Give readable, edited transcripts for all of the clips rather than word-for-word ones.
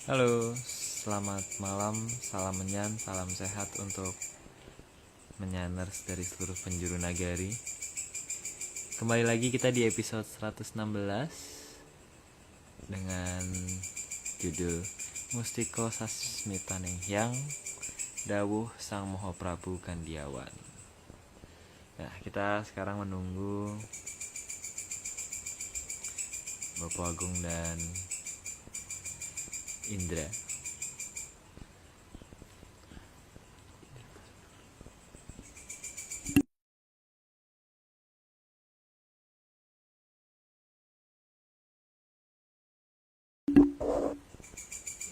Halo, selamat malam, salam menyan, salam sehat untuk menyaners dari seluruh penjuru nagari. Kembali lagi kita di episode 116 dengan judul Mustiko Sasmita Nenghyang Dawuh Sang Moho Prabu Kandiawan. Nah, kita sekarang menunggu Bapak Agung dan Indra.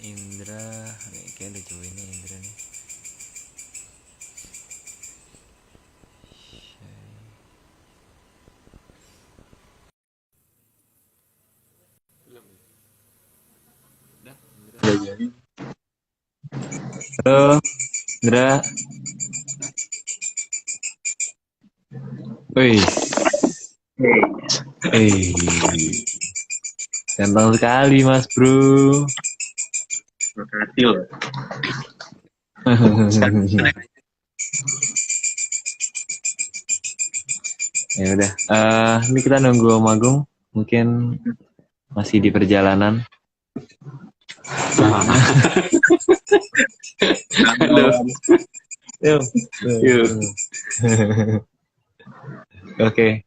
Indra, nih kayaknya udah join nih Indra nih. Halo, Indra. Wih, ganteng sekali Mas Bro. Makasih loh. Ya udah, ini kita nunggu Om Agung, mungkin masih di perjalanan. Halo. Yuk. Oke,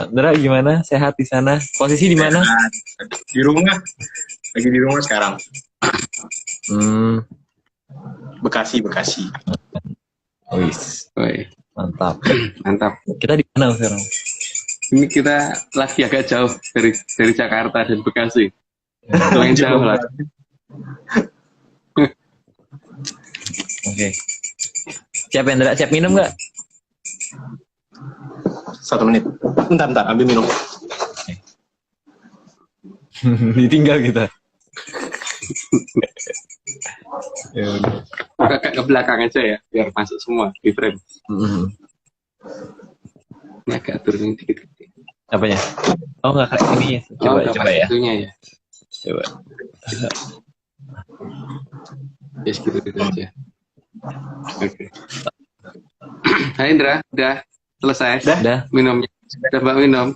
Indra gimana? Sehat di sana? Posisi di mana? Di rumah. Lagi di rumah sekarang. Bekasi. Wis, mantap. Mantap. Kita di mana sekarang? Ini kita lagi agak jauh dari Jakarta dan Bekasi. Lumayan jauh lah. Oke. Siap Indra, siap minum nggak? 1 menit. Bentar, ambil minum. Ditinggal kita. Ya udah. Agak ke belakang aja ya, biar masuk semua di frame. Ini agak turunin dikit. Apanya? Oh nggak kayak ini ya. Coba ya. Itunya ya. Coba. Ya segitu aja. Oke. Hai Indra, udah selesai? Udah. Minumnya? Udah Mbak minum?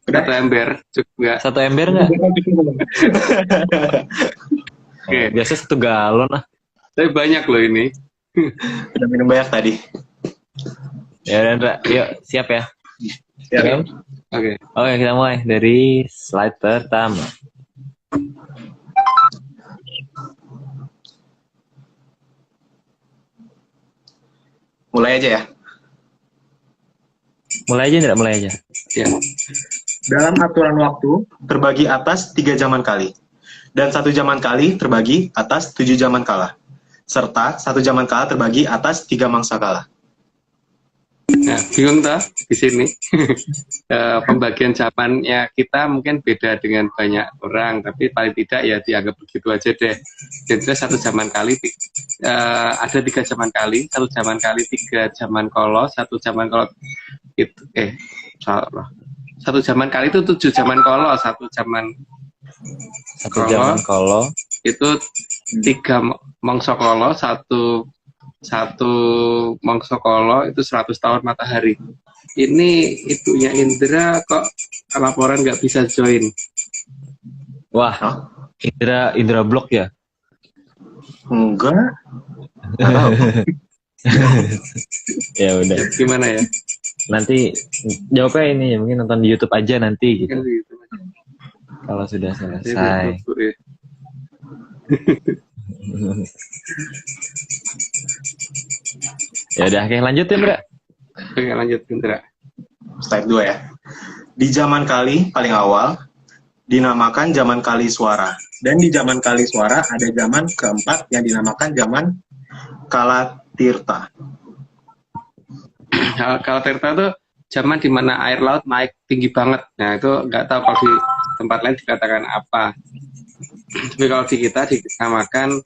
Udah 1 ember juga? 1 ember nggak? Oke. Biasa 1 galon lah. Tapi banyak loh ini. Udah minum banyak tadi. Ya udah Indra, yuk siap ya. Siap. Oke. Oke, kita mulai dari slide pertama. Mulai aja ya. Mulai aja Indra, mulai aja. Ya. Dalam aturan waktu terbagi atas 3 zaman kali. Dan 1 zaman kali terbagi atas 7 zaman kala. Serta 1 zaman kala terbagi atas 3 mangsa kala. Nah, bingung toh di sini. Pembagian zamannya kita mungkin beda dengan banyak orang, tapi paling tidak ya dianggap begitu aja deh. Jadi 1 zaman kali ada 3 zaman kali, 1 zaman kali 3 zaman kolo, 1 zaman kolo itu salah. 1 zaman kali itu 7 zaman kolo, 1 zaman kolo itu 3 mangsa kolo, satu mangsa kolo itu 100 tahun matahari. Ini itunya Indra kok laporan nggak bisa join. Wah, Indra blok ya? Enggak. Ya udah. Gimana ya? Nanti jawabnya ini ya, mungkin nonton di YouTube aja nanti gitu. Kan gitu. Kalau sudah selesai. Ya udah, oke lanjut ya, Bra. Oke, lanjut Indra. Slide 2 ya. Di zaman kali paling awal dinamakan zaman kali suara. Dan di zaman kali suara ada zaman keempat yang dinamakan zaman kala tirta. Kalau Tirta tuh zaman dimana air laut naik tinggi banget. Nah itu nggak tahu kalau di tempat lain dikatakan apa. Tapi kalau di kita dinamakan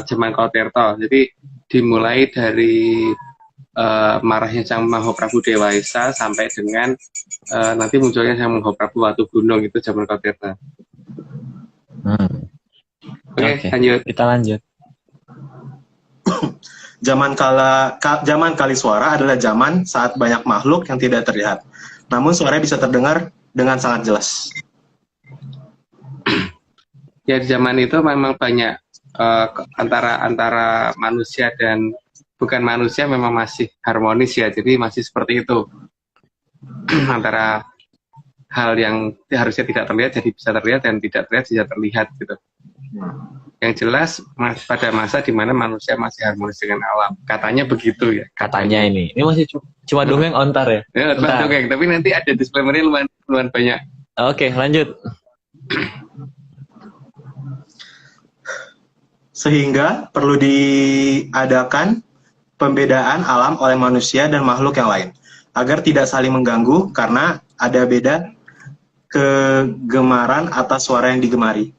zaman Kala Tirta. Jadi dimulai dari marahnya Sang Mahaprabu Dewa Esa sampai dengan nanti munculnya Sang Mahaprabu Watu Gunung, itu zaman Kala Tirta. Oke. lanjut. Kita lanjut. Zaman kali suara adalah zaman saat banyak makhluk yang tidak terlihat, namun suaranya bisa terdengar dengan sangat jelas. Ya, di zaman itu memang banyak antara manusia dan bukan manusia memang masih harmonis ya, jadi masih seperti itu. Antara hal yang harusnya tidak terlihat jadi bisa terlihat dan tidak terlihat bisa terlihat gitu. Yang jelas pada masa di mana manusia masih harmonis dengan alam, katanya begitu ya. Katanya ini masih cuma dongeng ontar ya. Ya, Bentar. oke, tapi nanti ada disclaimer-nya lumayan banyak. Oke, lanjut. Sehingga perlu diadakan pembedaan alam oleh manusia dan makhluk yang lain, agar tidak saling mengganggu karena ada beda kegemaran atas suara yang digemari.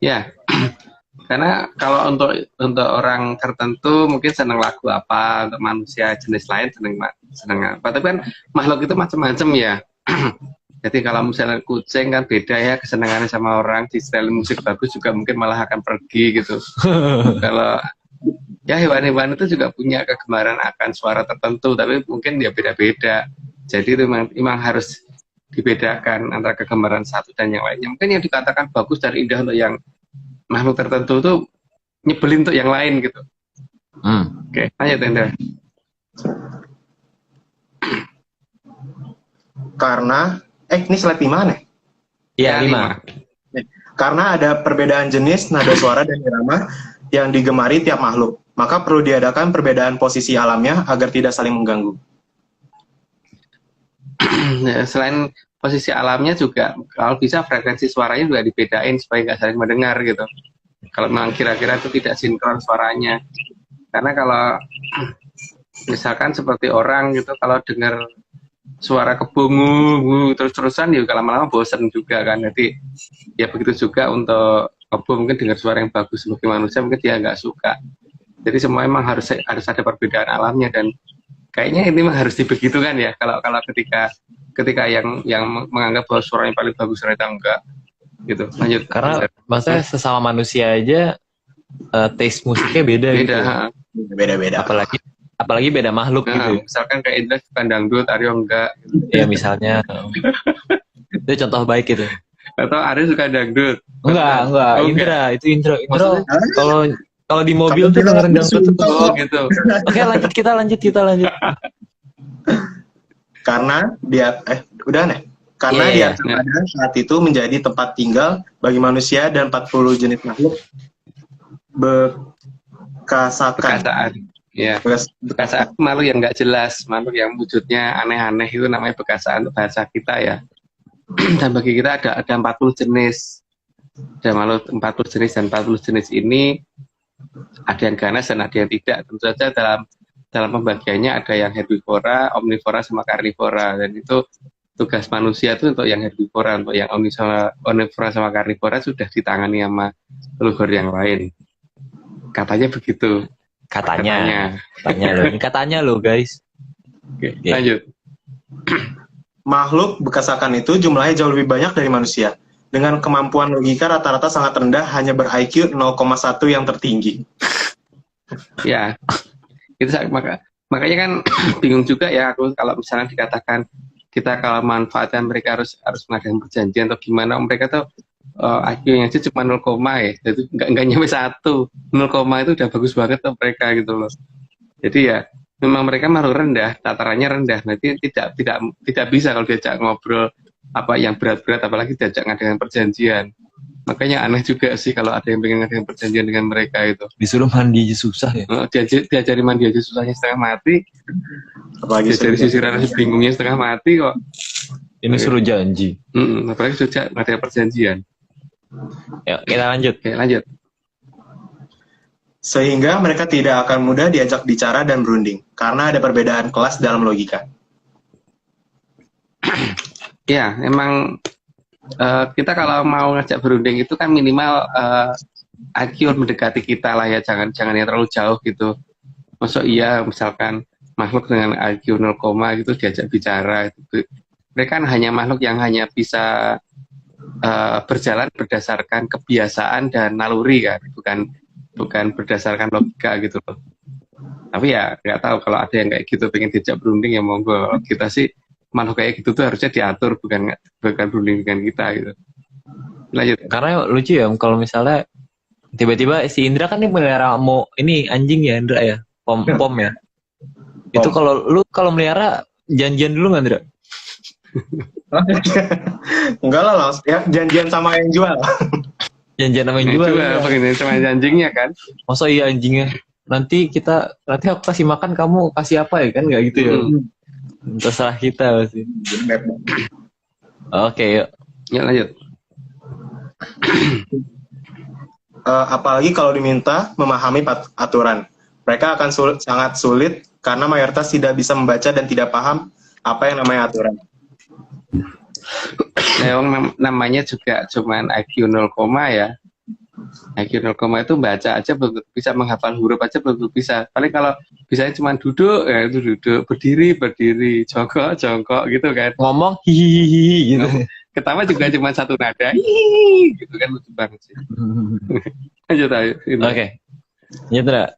Ya, karena kalau untuk orang tertentu mungkin senang lagu apa, untuk manusia jenis lain senang apa. Tapi kan makhluk itu macam-macam ya. Jadi kalau misalnya kucing kan beda ya kesenangannya sama orang, di style musik bagus juga mungkin malah akan pergi gitu. Kalau ya hewan-hewan itu juga punya kegemaran akan suara tertentu, tapi mungkin dia beda-beda. Jadi itu memang harus dibedakan antara kegemaran satu dan yang lainnya. Mungkin yang dikatakan bagus dan indah untuk yang makhluk tertentu itu nyebelin untuk yang lain gitu. Oke, lanjut Hendra. Karena ini slide 5 nih. Iya, 5. Karena ada perbedaan jenis nada suara dan irama yang digemari tiap makhluk, maka perlu diadakan perbedaan posisi alamnya agar tidak saling mengganggu. Ya, selain posisi alamnya juga kalau bisa frekuensi suaranya juga dibedain supaya nggak saling mendengar gitu. Kalau memang kira-kira itu tidak sinkron suaranya, karena kalau misalkan seperti orang gitu kalau dengar suara kebungu terus-terusan juga lama-lama bosan juga kan. Jadi ya begitu juga untuk kebo mungkin dengar suara yang bagus sebagai manusia mungkin dia nggak suka. Jadi semua memang harus ada perbedaan alamnya dan kayaknya ini memang harus dibegitukan ya. Kalau ketika yang menganggap bahwa suaranya paling bagus ternyata enggak gitu. Lanjut. Karena maksudnya sesama manusia aja taste musiknya beda gitu. Beda-beda. Apalagi beda makhluk gitu. Misalkan kayak Indra suka dangdut, Aryo enggak. Ya misalnya itu contoh baik gitu. Atau Aryo suka dangdut. Enggak. Oh, Indra Maksudnya? kalau di mobil tuh dengerin dangdut tuh. Oh gitu. Oke, kita lanjut. Karena dia udah nih. Karena Iya, dia saat itu menjadi tempat tinggal bagi manusia dan 40 jenis makhluk bekasakan. Ya, bekasaan makhluk yang nggak jelas, makhluk yang wujudnya aneh-aneh itu namanya bekasaan bahasa kita ya. Dan bagi kita ada 40 jenis. Ada makhluk 40 jenis dan 40 jenis ini ada yang ganas dan ada yang tidak. Tentu saja dalam pembagiannya ada yang herbivora, omnivora sama karnivora, dan itu tugas manusia itu untuk yang herbivora, untuk yang omnivora sama karnivora sudah ditangani sama leluhur yang lain. Katanya begitu. Katanya loh guys. Oke, lanjut. Makhluk bekasakan itu jumlahnya jauh lebih banyak dari manusia. Dengan kemampuan logika rata-rata sangat rendah, hanya ber-IQ 0,1 yang tertinggi. Ya, itu makanya kan bingung juga ya aku kalau misalnya dikatakan kita kalau manfaatkan mereka harus mengadakan perjanjian atau gimana, mereka tuh IQ-nya aja cuma 0, ya, jadi nggak nyampe 1, 0, itu udah bagus banget tuh mereka gitu loh. Jadi ya memang mereka makhluk rendah, tatarannya rendah, nanti tidak bisa kalau diajak ngobrol apa yang berat-berat, apalagi diajak ngadakan perjanjian. Makanya aneh juga sih kalau ada yang pengen ngadakan perjanjian dengan mereka itu. Disuruh mandi aja susah ya. Diajari mandi aja susahnya setengah mati. Apalagi diajari sisiran bingungnya setengah mati kok. Ini suruh janji. Apalagi sudah ngadakan perjanjian. Ya, kita lanjut. Oke, lanjut. Sehingga mereka tidak akan mudah diajak bicara dan berunding, karena ada perbedaan kelas dalam logika. Ya, emang kita kalau mau ngajak berunding itu kan minimal IQ mendekati kita lah ya, jangan yang terlalu jauh gitu. Maksud iya misalkan makhluk dengan IQ 0, gitu diajak bicara. Mereka kan hanya makhluk yang hanya bisa berjalan berdasarkan kebiasaan dan naluri kan, bukan berdasarkan logika gitu loh. Tapi ya nggak tahu, kalau ada yang kayak gitu pengen diajak berunding ya monggo. Kita sih makhluk kayak gitu tuh harusnya diatur, bukan berunding dengan kita gitu. Lanjut. Karena lucu ya kalau misalnya tiba-tiba si Indra kan nih melihara ini anjing ya Indra ya, pom ya. Itu kalau melihara janjian dulu nggak Indra? Enggak lah, langsung ya janjian sama yang jual. Janjian sama yang jual. Begini sama anjingnya kan. Masa iya anjingnya? Nanti aku kasih makan, kamu kasih apa ya kan, nggak gitu ya? Terserah kita sih. Oke, yuk. Ya lanjut. Apalagi kalau diminta memahami aturan, mereka akan sangat sulit karena mayoritas tidak bisa membaca dan tidak paham apa yang namanya aturan. Namanya juga cuman IQ 0, ya. IQ 0, itu baca aja belum bisa, menghafal huruf aja belum bisa. Paling kalau bisanya cuma duduk, ya itu duduk, berdiri, jongkok gitu kan. Ngomong hihihi gitu. Ketawa juga cuma satu nada, hihihi gitu kan, lucu banget sih. Lanjut ayo. Oke. Nyitra.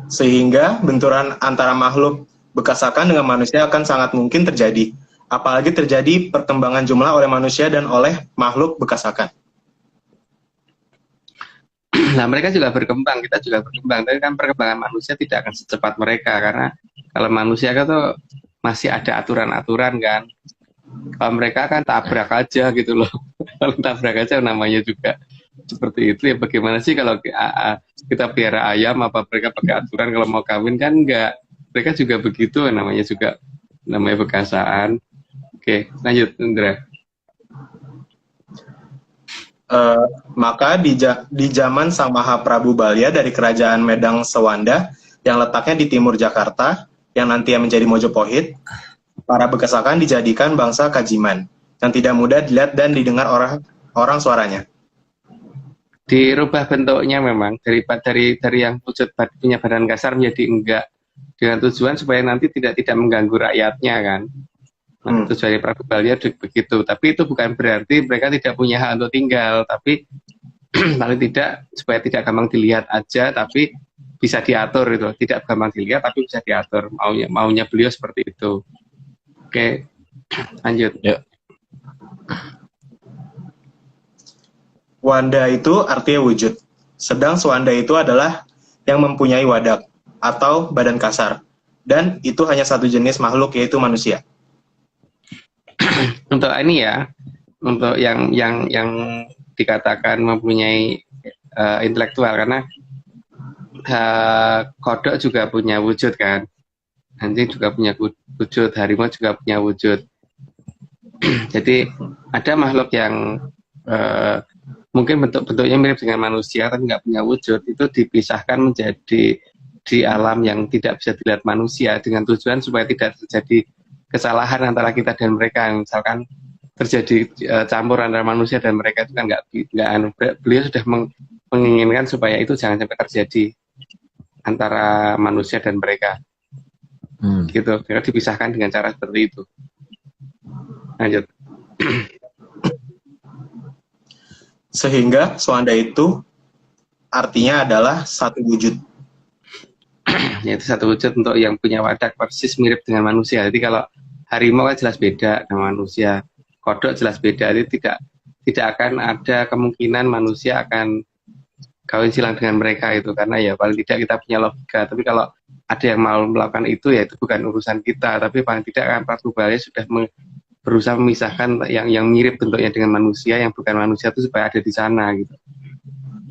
Sehingga benturan antara makhluk bekasakan dengan manusia akan sangat mungkin terjadi. Apalagi terjadi perkembangan jumlah oleh manusia dan oleh makhluk bekasakan. Nah, mereka juga berkembang, kita juga berkembang. Tapi kan perkembangan manusia tidak akan secepat mereka, karena kalau manusia kan tuh masih ada aturan-aturan kan. Kalau mereka kan tabrak aja gitu loh. Kalau tabrak aja namanya juga seperti itu ya. Bagaimana sih kalau kita pelihara ayam, apa mereka pakai aturan kalau mau kawin? Kan enggak. Mereka juga begitu, namanya bekasaan. Oke, lanjut Indra. Maka di zaman Sang Mahaprabu Balya dari kerajaan Medang Sewanda yang letaknya di timur Jakarta, yang nantinya menjadi Mojopahit, para bekasakan dijadikan bangsa kajiman yang tidak mudah dilihat dan didengar orang suaranya. Dirubah bentuknya memang dari yang wujud punya badan kasar menjadi enggak, dengan tujuan supaya nanti tidak mengganggu rakyatnya kan. Tujuan Prabu Balya begitu, tapi itu bukan berarti mereka tidak punya hak untuk tinggal, tapi paling tidak supaya tidak gampang dilihat aja, tapi bisa diatur itu, tidak gampang dilihat tapi bisa diatur, maunya beliau seperti itu. Oke, lanjut. Ya. Wanda itu artinya wujud, sedang Swanda itu adalah yang mempunyai wadak atau badan kasar, dan itu hanya satu jenis makhluk, yaitu manusia. Untuk ini ya, untuk yang dikatakan mempunyai intelektual, karena kodok juga punya wujud kan, anjing juga punya wujud, harimau juga punya wujud. Jadi ada makhluk yang mungkin bentuknya mirip dengan manusia tapi nggak punya wujud, itu dipisahkan menjadi di alam yang tidak bisa dilihat manusia, dengan tujuan supaya tidak terjadi kesalahan antara kita dan mereka. Misalkan terjadi campur antara manusia dan mereka, itu kan nggak beliau sudah menginginkan supaya itu jangan sampai terjadi antara manusia dan mereka. Gitu, karena dipisahkan dengan cara seperti itu. Lanjut. Sehingga Swanda itu artinya adalah satu wujud. Yaitu satu wujud untuk yang punya wadak persis mirip dengan manusia. Jadi kalau harimau kan jelas beda dengan manusia, kodok jelas beda. Jadi tidak akan ada kemungkinan manusia akan kawin silang dengan mereka itu, karena ya paling tidak kita punya logika. Tapi kalau ada yang mau melakukan itu, ya itu bukan urusan kita. Tapi paling tidak kan Prabu Balya sudah berusaha memisahkan yang mirip bentuknya dengan manusia, yang bukan manusia itu supaya ada di sana gitu.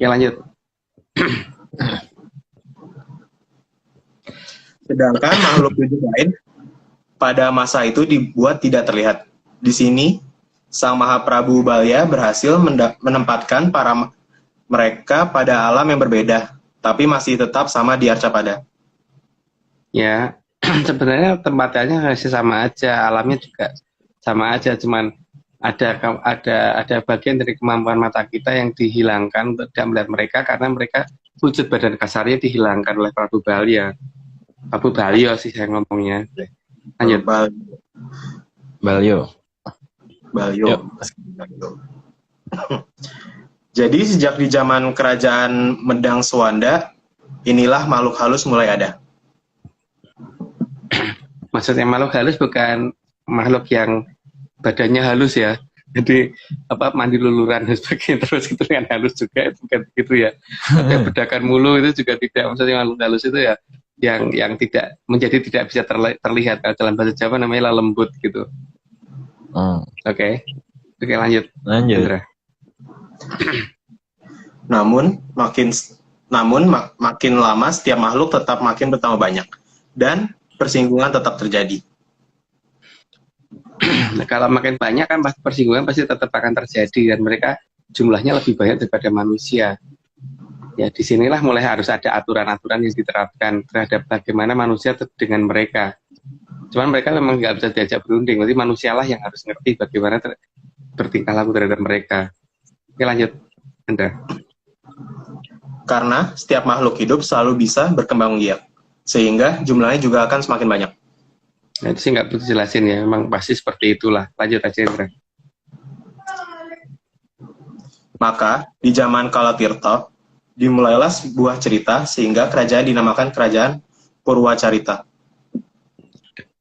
Ya lanjut. Sedangkan makhluk wujud lain pada masa itu dibuat tidak terlihat. Di sini, Sang Mahaprabu Balya berhasil menempatkan mereka pada alam yang berbeda, tapi masih tetap sama di Arcapada. Ya, sebenarnya tempatannya masih sama aja, alamnya juga sama aja, cuman ada bagian dari kemampuan mata kita yang dihilangkan untuk tidak melihat mereka, karena mereka wujud badan kasarnya dihilangkan oleh Prabu Balya. Prabu Balya sih saya ngomongnya. Lanjut. Balyo. Balio. Yuk. Jadi sejak di zaman kerajaan Medang Suwanda, inilah makhluk halus mulai ada. Maksudnya makhluk halus bukan makhluk yang badannya halus ya. Jadi apa mandi luluran dan sebagainya terus itu kan halus juga, itu bukan begitu ya. Kayak bedakan mulu itu juga tidak, maksudnya makhluk halus itu ya yang tidak menjadi tidak bisa terlihat. Kalau dalam bahasa Jawa namanya lembut gitu. Oke, lanjut. Indra. Namun makin lama setiap makhluk tetap makin bertambah banyak dan persinggungan tetap terjadi. Nah, kalau makin banyak kan pasti persinggungan pasti tetap akan terjadi dan mereka jumlahnya lebih banyak daripada manusia. Ya disinilah mulai harus ada aturan-aturan yang diterapkan terhadap bagaimana manusia dengan mereka. Cuman mereka memang nggak bisa diajak berunding, berarti manusialah yang harus ngerti bagaimana bertingkah laku terhadap mereka. Oke lanjut, Indra. Karena setiap makhluk hidup selalu bisa berkembang biak, sehingga jumlahnya juga akan semakin banyak. Nah, itu sih nggak perlu jelasin ya, memang pasti seperti itulah. Lanjut aja, Indra. Maka di zaman Kala Tirta dimulailah sebuah cerita sehingga kerajaan dinamakan Kerajaan Purwacarita.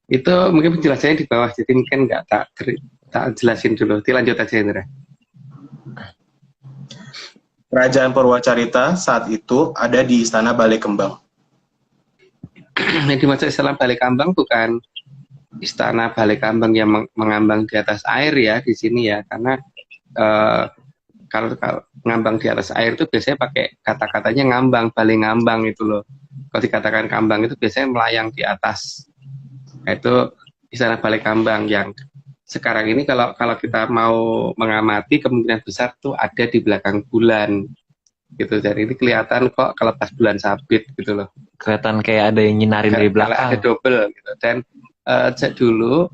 Itu mungkin penjelasannya di bawah, jadi mungkin nggak tak jelasin dulu. Lanjut aja, Indra. Kerajaan Purwacarita saat itu ada di Istana Balai Kembang. Yang dimaksud Istana Balai Kambang bukan Istana Balai Kambang yang mengambang di atas air ya di sini ya, karena kalau ngambang di atas air itu biasanya pakai kata-katanya ngambang, balai ngambang itu loh. Kalau dikatakan kambang itu biasanya melayang di atas. Nah, itu Istana Balai Kambang yang sekarang ini kalau kita mau mengamati kemungkinan besar tuh ada di belakang bulan gitu. Jadi ini kelihatan kok kalau pas bulan sabit gitu loh. Kelihatan kayak ada yang nyinarin dari belakang. Ada double gitu. Dan dulu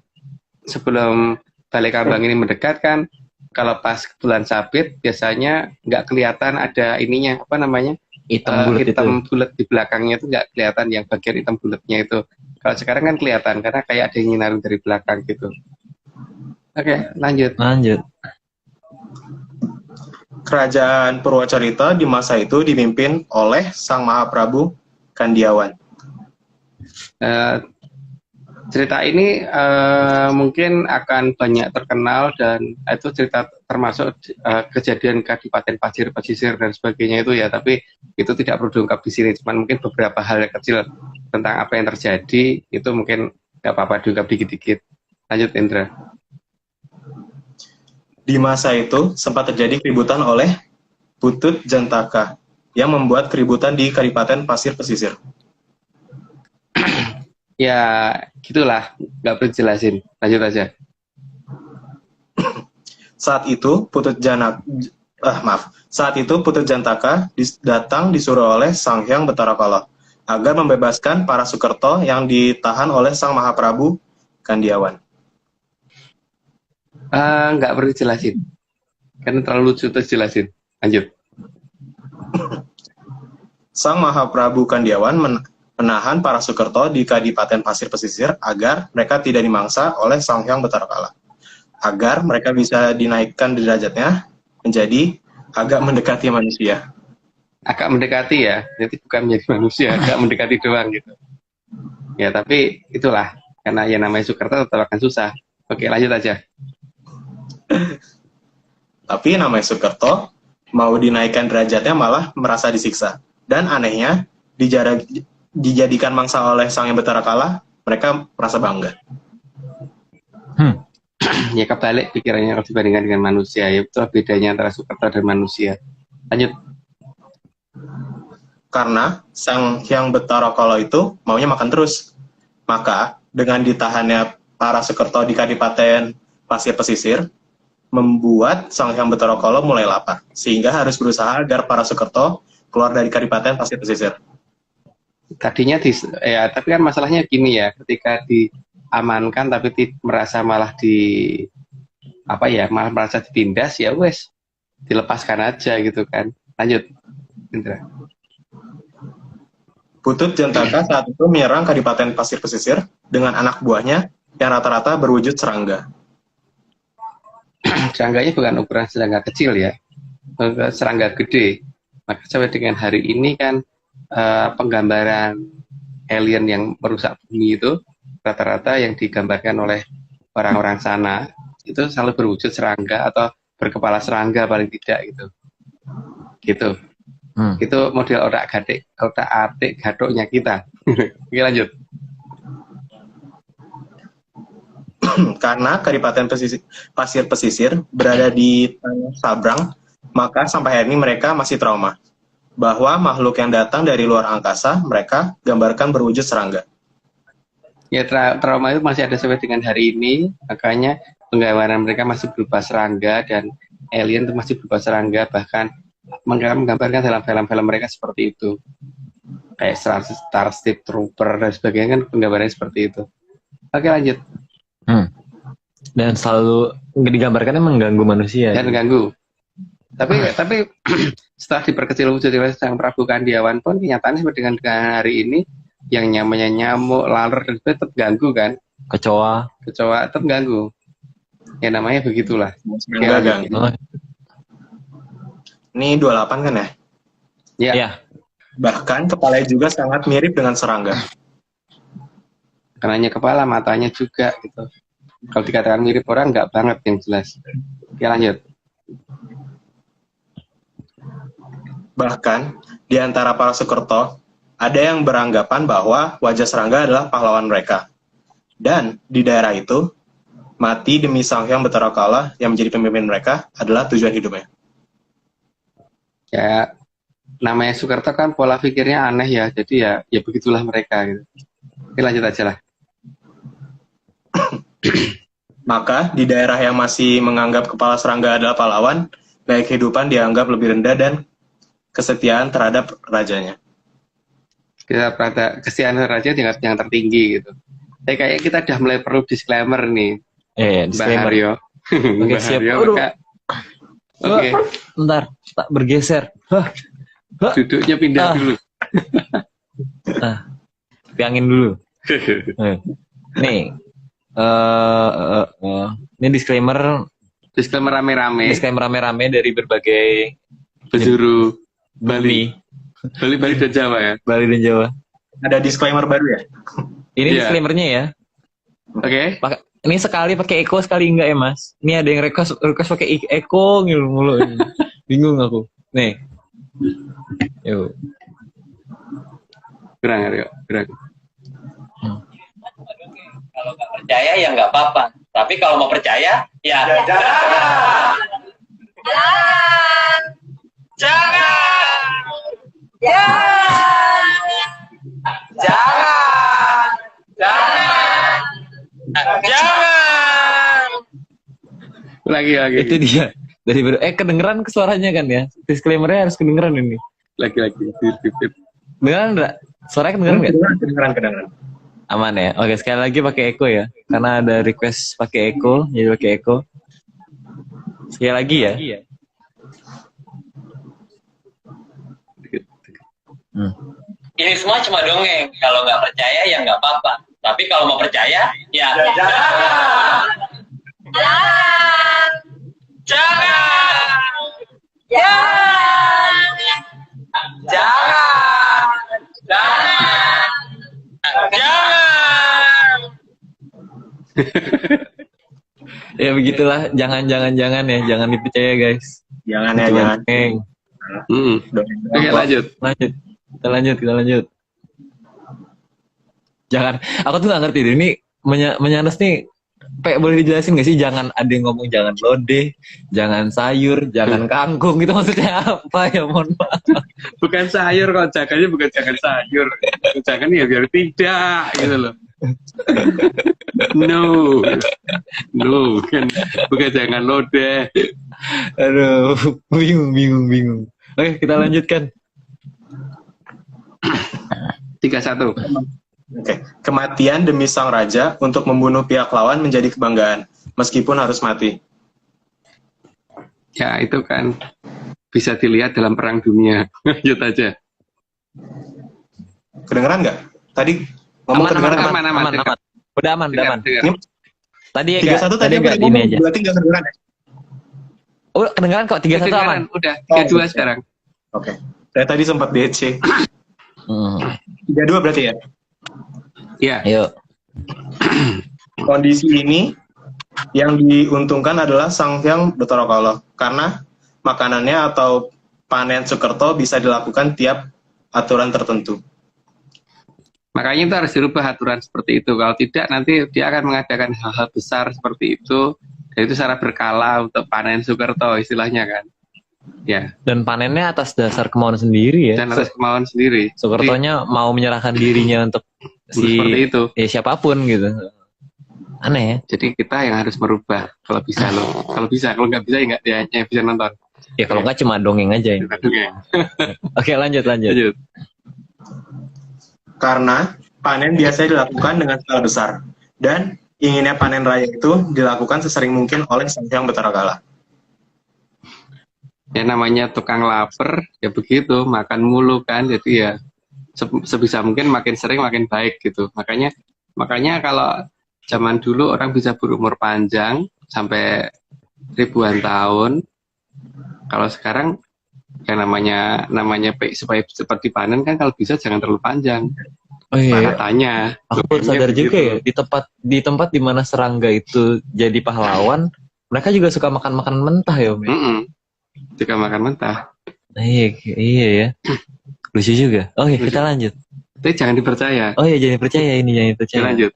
sebelum Balai Kambang ini mendekat kan, kalau pas bulan sabit biasanya nggak kelihatan ada ininya apa namanya Hitam bulat di belakangnya itu nggak kelihatan, yang bagian hitam bulatnya itu. Kalau sekarang kan kelihatan karena kayak ada yang nyinarin dari belakang gitu. Oke, lanjut. Kerajaan Purwacarita di masa itu dipimpin oleh Sang Mahaprabu Kandiawan. Cerita ini mungkin akan banyak terkenal dan itu cerita termasuk kejadian Kadipaten Pasir Pesisir dan sebagainya itu ya, tapi itu tidak perlu diungkap di sini, cuman mungkin beberapa hal yang kecil tentang apa yang terjadi itu mungkin nggak apa-apa diungkap dikit-dikit. Lanjut, Indra. Di masa itu sempat terjadi keributan oleh Putut Jantaka yang membuat keributan di Kadipaten Pasir Pesisir. Ya, gitulah, nggak perlu jelasin. Lanjut aja. Saat itu Putut Jantaka datang disuruh oleh Sang Hyang Batarakala agar membebaskan para Sukerto yang ditahan oleh Sang Mahaprabu Kandiawan. Nggak perlu jelasin, karena terlalu lucu terus jelasin. Lanjut. Sang Mahaprabu Kandiawan menahan para Sukerto di Kadipaten Pasir Pesisir agar mereka tidak dimangsa oleh Sang Hyang Batarakala, agar mereka bisa dinaikkan derajatnya menjadi agak mendekati manusia. Agak mendekati ya, jadi bukan menjadi manusia, agak mendekati doang gitu. Ya, tapi itulah, karena yang namanya Sukerto tetap akan susah. Oke, lanjut aja. Tapi namanya Sukerto mau dinaikkan derajatnya malah merasa disiksa. Dan anehnya, dijadikan mangsa oleh Sang Hyang Batarakala, mereka merasa bangga. Ya kebalik pikirannya kalau dibandingkan dengan manusia, ya betul bedanya antara Sukerto dan manusia. Lanjut. Karena Sang Hyang Batarakala itu maunya makan terus. Maka dengan ditahannya para Sukerto di Kadipaten Pasir Pesisir, membuat Sang Hyang Batarakala mulai lapar, sehingga harus berusaha agar para Sukerto keluar dari Kadipaten Pasir Pesisir. Tadinya tapi kan masalahnya gini ya, ketika diamankan tapi merasa malah malah merasa ditindas, ya wes dilepaskan aja gitu kan. Lanjut, Indra. Putut Jantaka saat itu menyerang Kadipaten Pasir Pesisir dengan anak buahnya yang rata-rata berwujud serangga. serangganya bukan ukuran serangga kecil ya, serangga gede. Maka sampai dengan hari ini kan penggambaran alien yang merusak bumi itu rata-rata yang digambarkan oleh orang-orang sana itu selalu berwujud serangga atau berkepala serangga paling tidak gitu. Itu model otak-atik gadoknya kita. Oke, lanjut. Karena Kadipaten Pasir Pesisir berada di tanah Sabrang, maka sampai hari ini mereka masih trauma bahwa makhluk yang datang dari luar angkasa mereka gambarkan berwujud serangga. Ya, trauma itu masih ada sampai dengan hari ini, makanya penggambaran mereka masih berupa serangga dan alien itu masih berupa serangga, bahkan menggambarkan dalam film-film mereka seperti itu. Kayak Starship Trooper dan sebagainya kan penggambarannya seperti itu. Oke, lanjut. Dan selalu digambarkannya mengganggu manusia. Dan ganggu. Tapi setelah diperkecil wujud oleh Sang Prabu Kandiawan pun kenyataannya sampai dengan hari ini yang namanya nyamuk, laler dan sebagainya tetap ganggu kan? Kecoa Tetap ganggu. Ya namanya begitulah. Serangga ganggu. Ini 28 kan ya? Ya. Bahkan kepalanya juga sangat mirip dengan serangga. Karenanya kepala, matanya juga gitu. Kalau dikatakan mirip orang nggak banget yang jelas. Oke, lanjut. Bahkan di antara para Sukerto ada yang beranggapan bahwa wajah serangga adalah pahlawan mereka. Dan di daerah itu mati demi Sang Hyang Batara Kala yang menjadi pemimpin mereka adalah tujuan hidupnya. Ya, namanya Sukerto kan pola pikirnya aneh ya. Jadi ya begitulah mereka gitu. Oke, lanjut aja lah. Maka di daerah yang masih menganggap kepala serangga adalah pahlawan, baik kehidupan dianggap lebih rendah dan kesetiaan terhadap rajanya. Kesetiaan raja yang tertinggi gitu. Kayaknya kita udah mulai perlu disclaimer nih. Disclaimer. Mbak Haryo. Oke, siap. Oke. Bentar, tak bergeser. Duduknya pindah dulu. Piangin dulu. Nih, ini disclaimer rame-rame dari berbagai penjuru Bali dan Jawa ya. Bali dan Jawa. Ada disclaimer baru ya? Ini disclaimernya ya. Oke. Ini sekali pakai Eko, sekali enggak ya Mas? Ini ada yang request pakai Eko ngilu mulu. Bingung aku. Nih. Yuk. Gerang. Kalau nggak percaya ya nggak apa-apa. Tapi kalau mau percaya, ya jangan. Lagi. Itu dia. Dari kedengeran suaranya kan ya? Disclaimer-nya harus kedengeran ini. Lagi. Beneran enggak? Suaranya kedengeran nggak? Kedengeran. Aman ya? Oke, sekali lagi pakai Eko ya. Karena ada request pakai Eko, jadi pakai Eko. Sekali lagi ya. Ini semua cuma dongeng. Kalau nggak percaya ya nggak apa-apa. Tapi kalau mau percaya, ya jangan. Ya begitulah, jangan ya, jangan dipercaya guys. Jangan ya, jangan. Oke, lanjut. Kita lanjut. Jangan, aku tuh nggak ngerti deh, ini menyanes nih. Boleh dijelasin nggak sih? Jangan ada yang ngomong jangan lodeh, jangan sayur, jangan kangkung, itu maksudnya apa ya? Mohon maaf. Bukan sayur kok, jangannya bukan jangan sayur. Jangan ya biar tidak gitu loh. No, bukan jangan lodeh. Aduh, bingung. Oke, kita lanjutkan. 31. Oke. Kematian demi sang raja untuk membunuh pihak lawan menjadi kebanggaan, meskipun harus mati. Ya, itu kan bisa dilihat dalam perang dunia. Lanjut aja. Kedengeran nggak? Tadi ngomong kedengeran aman. Udah aman. Dengar. Tadi ya 31 tadi enggak ngomong, ini aja. berarti nggak kedengeran ya? Oh, kedengeran kok 3-1 aman. Kedengaran, udah 3-2 sekarang. Oke. Saya tadi sempat DC. 3-2 berarti ya? Iya. Ayo. Kondisi ini yang diuntungkan adalah Sang Hyang Bathara Kala karena makanannya atau panen Sukerto bisa dilakukan tiap aturan tertentu. Makanya itu harus dirubah aturan seperti itu. Kalau tidak nanti dia akan mengadakan hal-hal besar seperti itu. Dan itu secara berkala untuk panen Sukerto istilahnya kan. Ya. Dan panennya atas dasar kemauan sendiri ya. Dan atas kemauan sendiri. Sukertonya mau menyerahkan dirinya untuk seperti itu. Ya siapapun gitu. Aneh ya. Jadi kita yang harus merubah kalau bisa loh. Kalau bisa, kalau nggak bisa ya nggak dia hanya bisa nonton. Ya kalau nggak cuma dongeng aja ya. Oke, lanjut. Lanjut. Karena panen biasanya dilakukan dengan skala besar dan inginnya panen raya itu dilakukan sesering mungkin oleh Sang Hyang Bathara Kala. Ya namanya tukang lapar ya begitu, makan mulu kan. Jadi ya sebisa mungkin makin sering makin baik gitu. Makanya kalau zaman dulu orang bisa berumur panjang sampai ribuan tahun. Kalau sekarang yang namanya supaya seperti panen kan kalau bisa jangan terlalu panjang. Oh iya. Katanya. Aku baru sadar juga ya, di tempat di mana serangga itu jadi pahlawan, mereka juga suka makan makanan mentah ya, Om. Juga makan mentah. Iya ya. Lucu juga. Oke, kita lanjut. Tapi jangan dipercaya. Oh iya, jangan percaya ini, jangan percaya. Lanjut.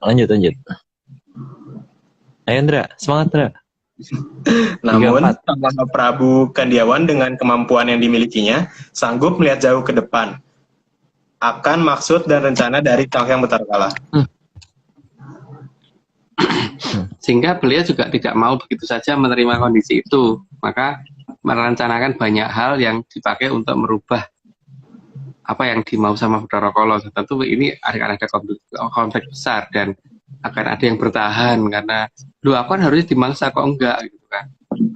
Ayo Indra, semangat Indra. Namun, Sang Mahaprabu Kandiawan dengan kemampuan yang dimilikinya sanggup melihat jauh ke depan akan maksud dan rencana dari Sang Hyang Bathara Kala. Sehingga beliau juga tidak mau begitu saja menerima kondisi itu. Maka merencanakan banyak hal yang dipakai untuk merubah apa yang dimau sama Bathara Kala. Tentu ini akan ada konflik besar dan akan ada yang bertahan karena lu aku kan harusnya dimangsa kok enggak gitu kan.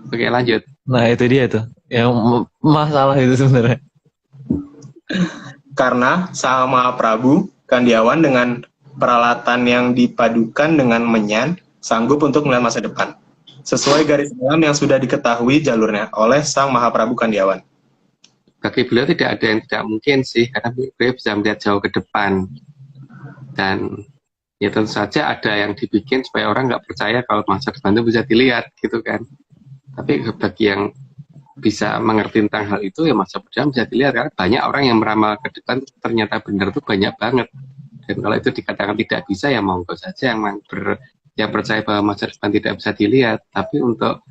Oke, lanjut. Nah itu dia tuh yang masalah itu sebenarnya. Karena Sang Mahaprabu Kandiawan dengan peralatan yang dipadukan dengan menyan sanggup untuk melihat masa depan sesuai garis alam yang sudah diketahui jalurnya oleh Sang Mahaprabu Kandiawan. Bagi beliau tidak ada yang tidak mungkin sih karena beliau bisa melihat jauh ke depan dan ya tentu saja ada yang dibikin supaya orang nggak percaya kalau masa depan itu bisa dilihat gitu kan. Tapi bagi yang bisa mengerti tentang hal itu ya masa depan bisa dilihat karena banyak orang yang meramal ke depan ternyata benar tuh banyak banget. Dan kalau itu dikatakan tidak bisa ya monggo saja yang percaya bahwa masa depan tidak bisa dilihat. Tapi untuk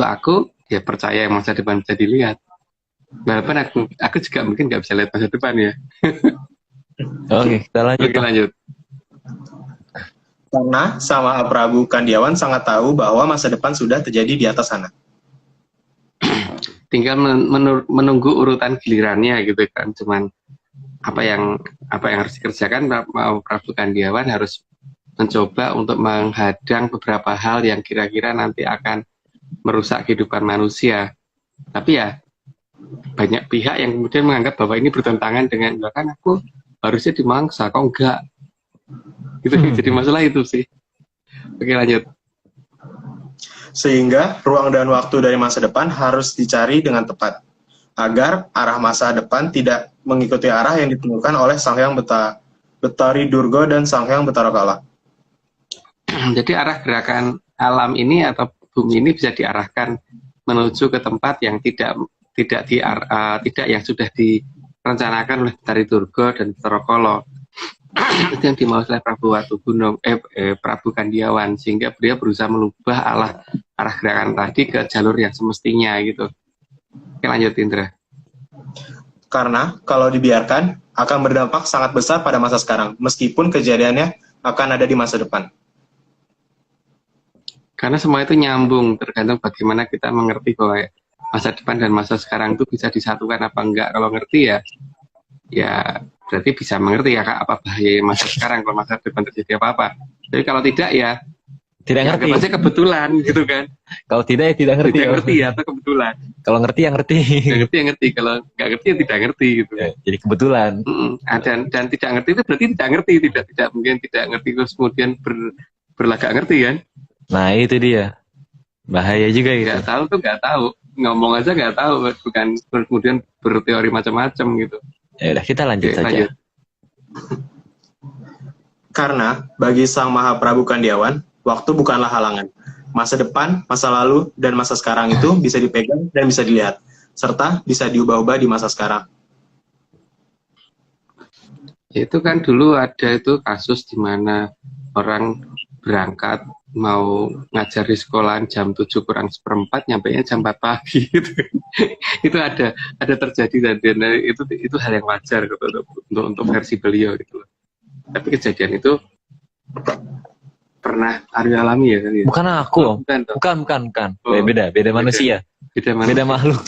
aku ya percaya masa depan bisa dilihat. Walaupun aku juga mungkin nggak bisa lihat masa depan ya. Oke, kita lanjut. Oke, lanjut. Karena Sang Mahaprabu Kandiawan sangat tahu bahwa masa depan sudah terjadi di atas sana. Tinggal menunggu urutan gilirannya gitu kan. Cuman apa yang harus dikerjakan Prabu Kandiawan harus mencoba untuk menghadang beberapa hal yang kira-kira nanti akan merusak kehidupan manusia. Tapi ya banyak pihak yang kemudian menganggap bahwa ini bertentangan dengan kan aku harusnya dimangsa kok enggak. Gitu, jadi masalah itu sih. Oke, lanjut. Sehingga ruang dan waktu dari masa depan harus dicari dengan tepat agar arah masa depan tidak mengikuti arah yang ditemukan oleh Sang Hyang Betari Durga dan Sang Hyang Bathara Kala. Jadi arah gerakan alam ini atau bumi ini bisa diarahkan menuju ke tempat yang tidak yang sudah direncanakan oleh Betari Durga dan Bathara Kala. Itu yang dimau oleh Prabu Watugunung, Prabu Kandiawan, sehingga beliau berusaha merubah arah gerakan tadi ke jalur yang semestinya gitu. Oke, lanjut Indra. Karena kalau dibiarkan akan berdampak sangat besar pada masa sekarang, meskipun kejadiannya akan ada di masa depan. Karena semua itu nyambung, tergantung bagaimana kita mengerti bahwa masa depan dan masa sekarang itu bisa disatukan apa enggak. Kalau ngerti ya berarti bisa mengerti ya Kak, apa bahaya masa sekarang kalau masa depan terjadi apa-apa. Jadi kalau tidak ya tidak ngerti. Pasti kebetulan gitu kan. Kalau tidak ya tidak ngerti. Tidak ngerti ya atau kebetulan. Kalau ngerti ya ngerti. Tidak ngerti ya ngerti. Kalau nggak ngerti ya tidak ngerti gitu. Ya, jadi kebetulan. Dan tidak ngerti itu berarti tidak ngerti. Tidak mungkin tidak ngerti terus kemudian berlagak ngerti kan. Nah itu dia. Bahaya juga itu. Nggak tahu tuh nggak tahu, ngomong aja nggak tahu, bukan kemudian berteori macam-macam gitu. Ya udah, kita lanjut Oke, saja. lanjut. Karena bagi Sang Maha Prabu Kandiawan, waktu bukanlah halangan. Masa depan, masa lalu, dan masa sekarang itu bisa dipegang dan bisa dilihat, serta bisa diubah-ubah di masa sekarang. Itu kan dulu ada itu kasus di mana orang berangkat mau ngajar di sekolahan jam 7 kurang seperempat, nyampainya jam 4 pagi gitu. Itu ada terjadi, dan itu hal yang wajar gitu, untuk versi beliau gitu. Tapi kejadian itu pernah Aryo alami ya kan? Ya? Bukan aku, Om. Bukan. Oh, Beda manusia. Beda Makhluk.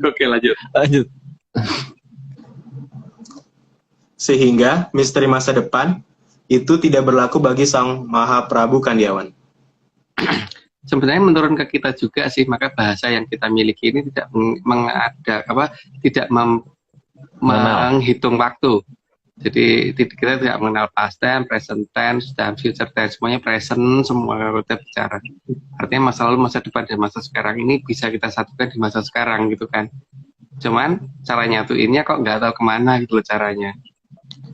Oke, lanjut. Sehingga misteri masa depan itu tidak berlaku bagi Sang Maha Prabu Kandiawan. Sebenarnya menurun ke kita juga sih, maka bahasa yang kita miliki ini tidak menghitung waktu. Jadi kita tidak mengenal past tense, present tense, dan future tense, semuanya present, semua kita bicara. Artinya masa lalu, masa depan, dan masa sekarang ini bisa kita satukan di masa sekarang gitu kan. Cuman cara nyatuinnya kok nggak tahu kemana gitu loh caranya.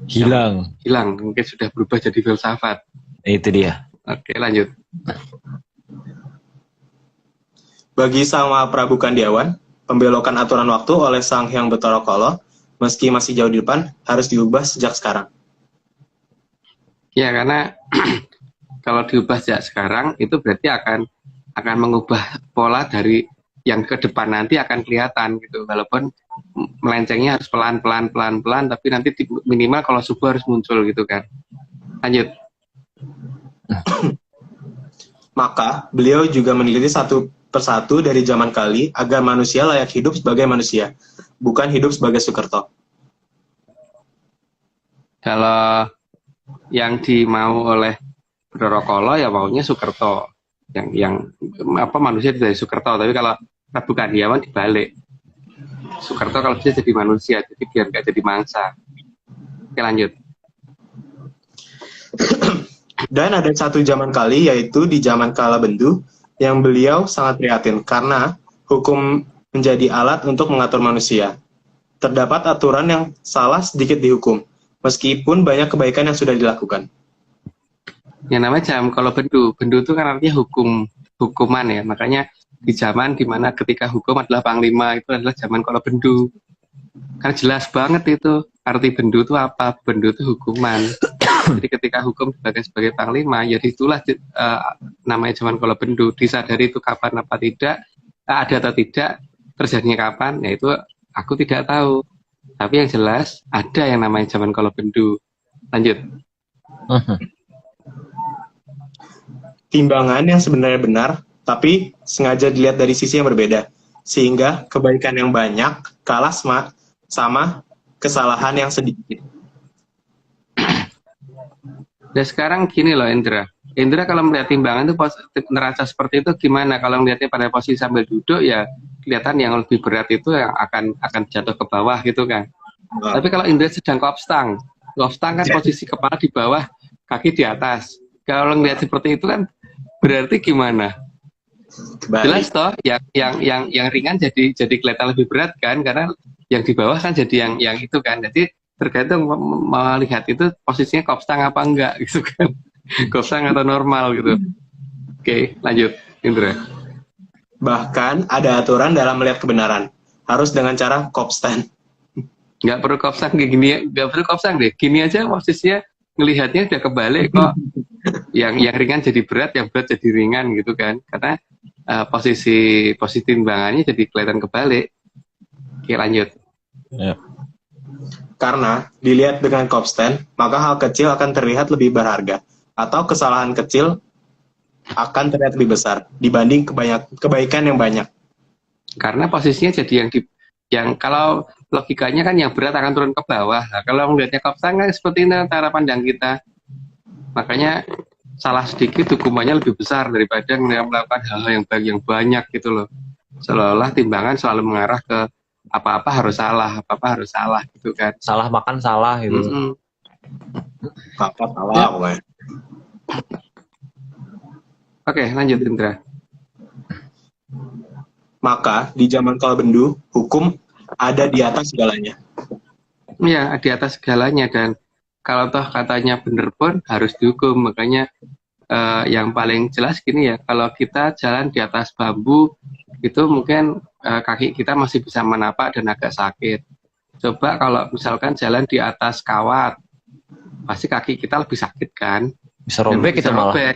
Hilang, mungkin sudah berubah jadi filsafat. itu dia. Oke, lanjut. Bagi Sang Maha Prabu Kandiawan, pembelokan aturan waktu oleh Sang Hyang Bathara Kala, meski masih jauh di depan, harus diubah sejak sekarang. Ya, karena kalau diubah sejak sekarang, itu berarti akan mengubah pola dari yang ke depan nanti akan kelihatan gitu. Walaupun melencengnya harus pelan, tapi nanti minimal kalau subuh harus muncul gitu kan. Lanjut. Maka, beliau juga meneliti satu persatu dari zaman kali agar manusia layak hidup sebagai manusia, bukan hidup sebagai Sukerto. Kalau yang dimau oleh Bathara Kala ya maunya Sukerto, yang manusia dari Sukerto. Tapi kalau Prabu Kandiawan dibalik, Sukerto kalau bisa jadi manusia, jadi biar nggak jadi mangsa. Oke, lanjut. Dan ada satu zaman kali, yaitu di zaman Kala Bendu, yang beliau sangat prihatin karena hukum menjadi alat untuk mengatur manusia. Terdapat aturan yang salah sedikit dihukum, meskipun banyak kebaikan yang sudah dilakukan. Yang namanya jam kalau bendu itu kan artinya hukuman ya. Makanya di zaman dimana ketika hukum adalah panglima, itu adalah zaman kalau bendu. Karena jelas banget itu arti bendu itu apa. Bendu itu hukuman. Jadi ketika hukum sebagai panglima, ya itulah namanya zaman kalau bendu. Disadari itu kapan apa tidak, ada atau tidak, terjadinya kapan, ya itu aku tidak tahu. Tapi yang jelas ada yang namanya zaman kalau bendu. Lanjut. Timbangan yang sebenarnya benar, tapi sengaja dilihat dari sisi yang berbeda, sehingga kebaikan yang banyak kalah sama kesalahan yang sedikit. Dan sekarang gini loh Indra kalau melihat timbangan itu neraca seperti itu gimana? Kalau melihatnya pada posisi sambil duduk ya kelihatan yang lebih berat itu yang akan jatuh ke bawah gitu kan. Tapi kalau Indra sedang kopstang kan posisi kepala di bawah, kaki di atas. Kalau melihat seperti itu kan berarti gimana? Jelas toh yang ringan jadi kelihatan lebih berat kan, karena yang di bawah kan jadi yang itu kan. Jadi tergantung melihat itu posisinya kopstang apa enggak gitu kan. Kopstang atau normal gitu. Oke, lanjut Indra. Bahkan ada aturan dalam melihat kebenaran, harus dengan cara kopstan. Nggak perlu kopstang kayak gini, nggak perlu kopstang deh. Gini aja posisinya ngelihatnya udah kebalik kok. Yang ringan jadi berat, yang berat jadi ringan gitu kan. Karena posisi timbangannya jadi kelihatan kebalik. Oke, lanjut. Ya. Karena dilihat dengan kopstan, maka hal kecil akan terlihat lebih berharga, atau kesalahan kecil akan terlihat lebih besar dibanding kebaikan yang banyak. Karena posisinya jadi yang kalau logikanya kan yang berat akan turun ke bawah. Nah, kalau melihatnya kopstan kan seperti ini cara pandang kita. Makanya salah sedikit hukumannya lebih besar daripada melakukan hal-hal yang banyak gitu loh. Seolah-olah timbangan selalu mengarah ke apa-apa harus salah gitu kan. Salah makan salah gitu. Apa salah pokoknya. Oke, lanjut Indra. Maka di zaman kala bendu, hukum ada di atas segalanya. Iya, di atas segalanya, dan kalau toh katanya bener pun harus dihukum. Makanya yang paling jelas gini ya, kalau kita jalan di atas bambu itu mungkin kaki kita masih bisa menapak dan agak sakit. Coba kalau misalkan jalan di atas kawat, pasti kaki kita lebih sakit kan? Bisa Dan robek bisa kita malah. robek.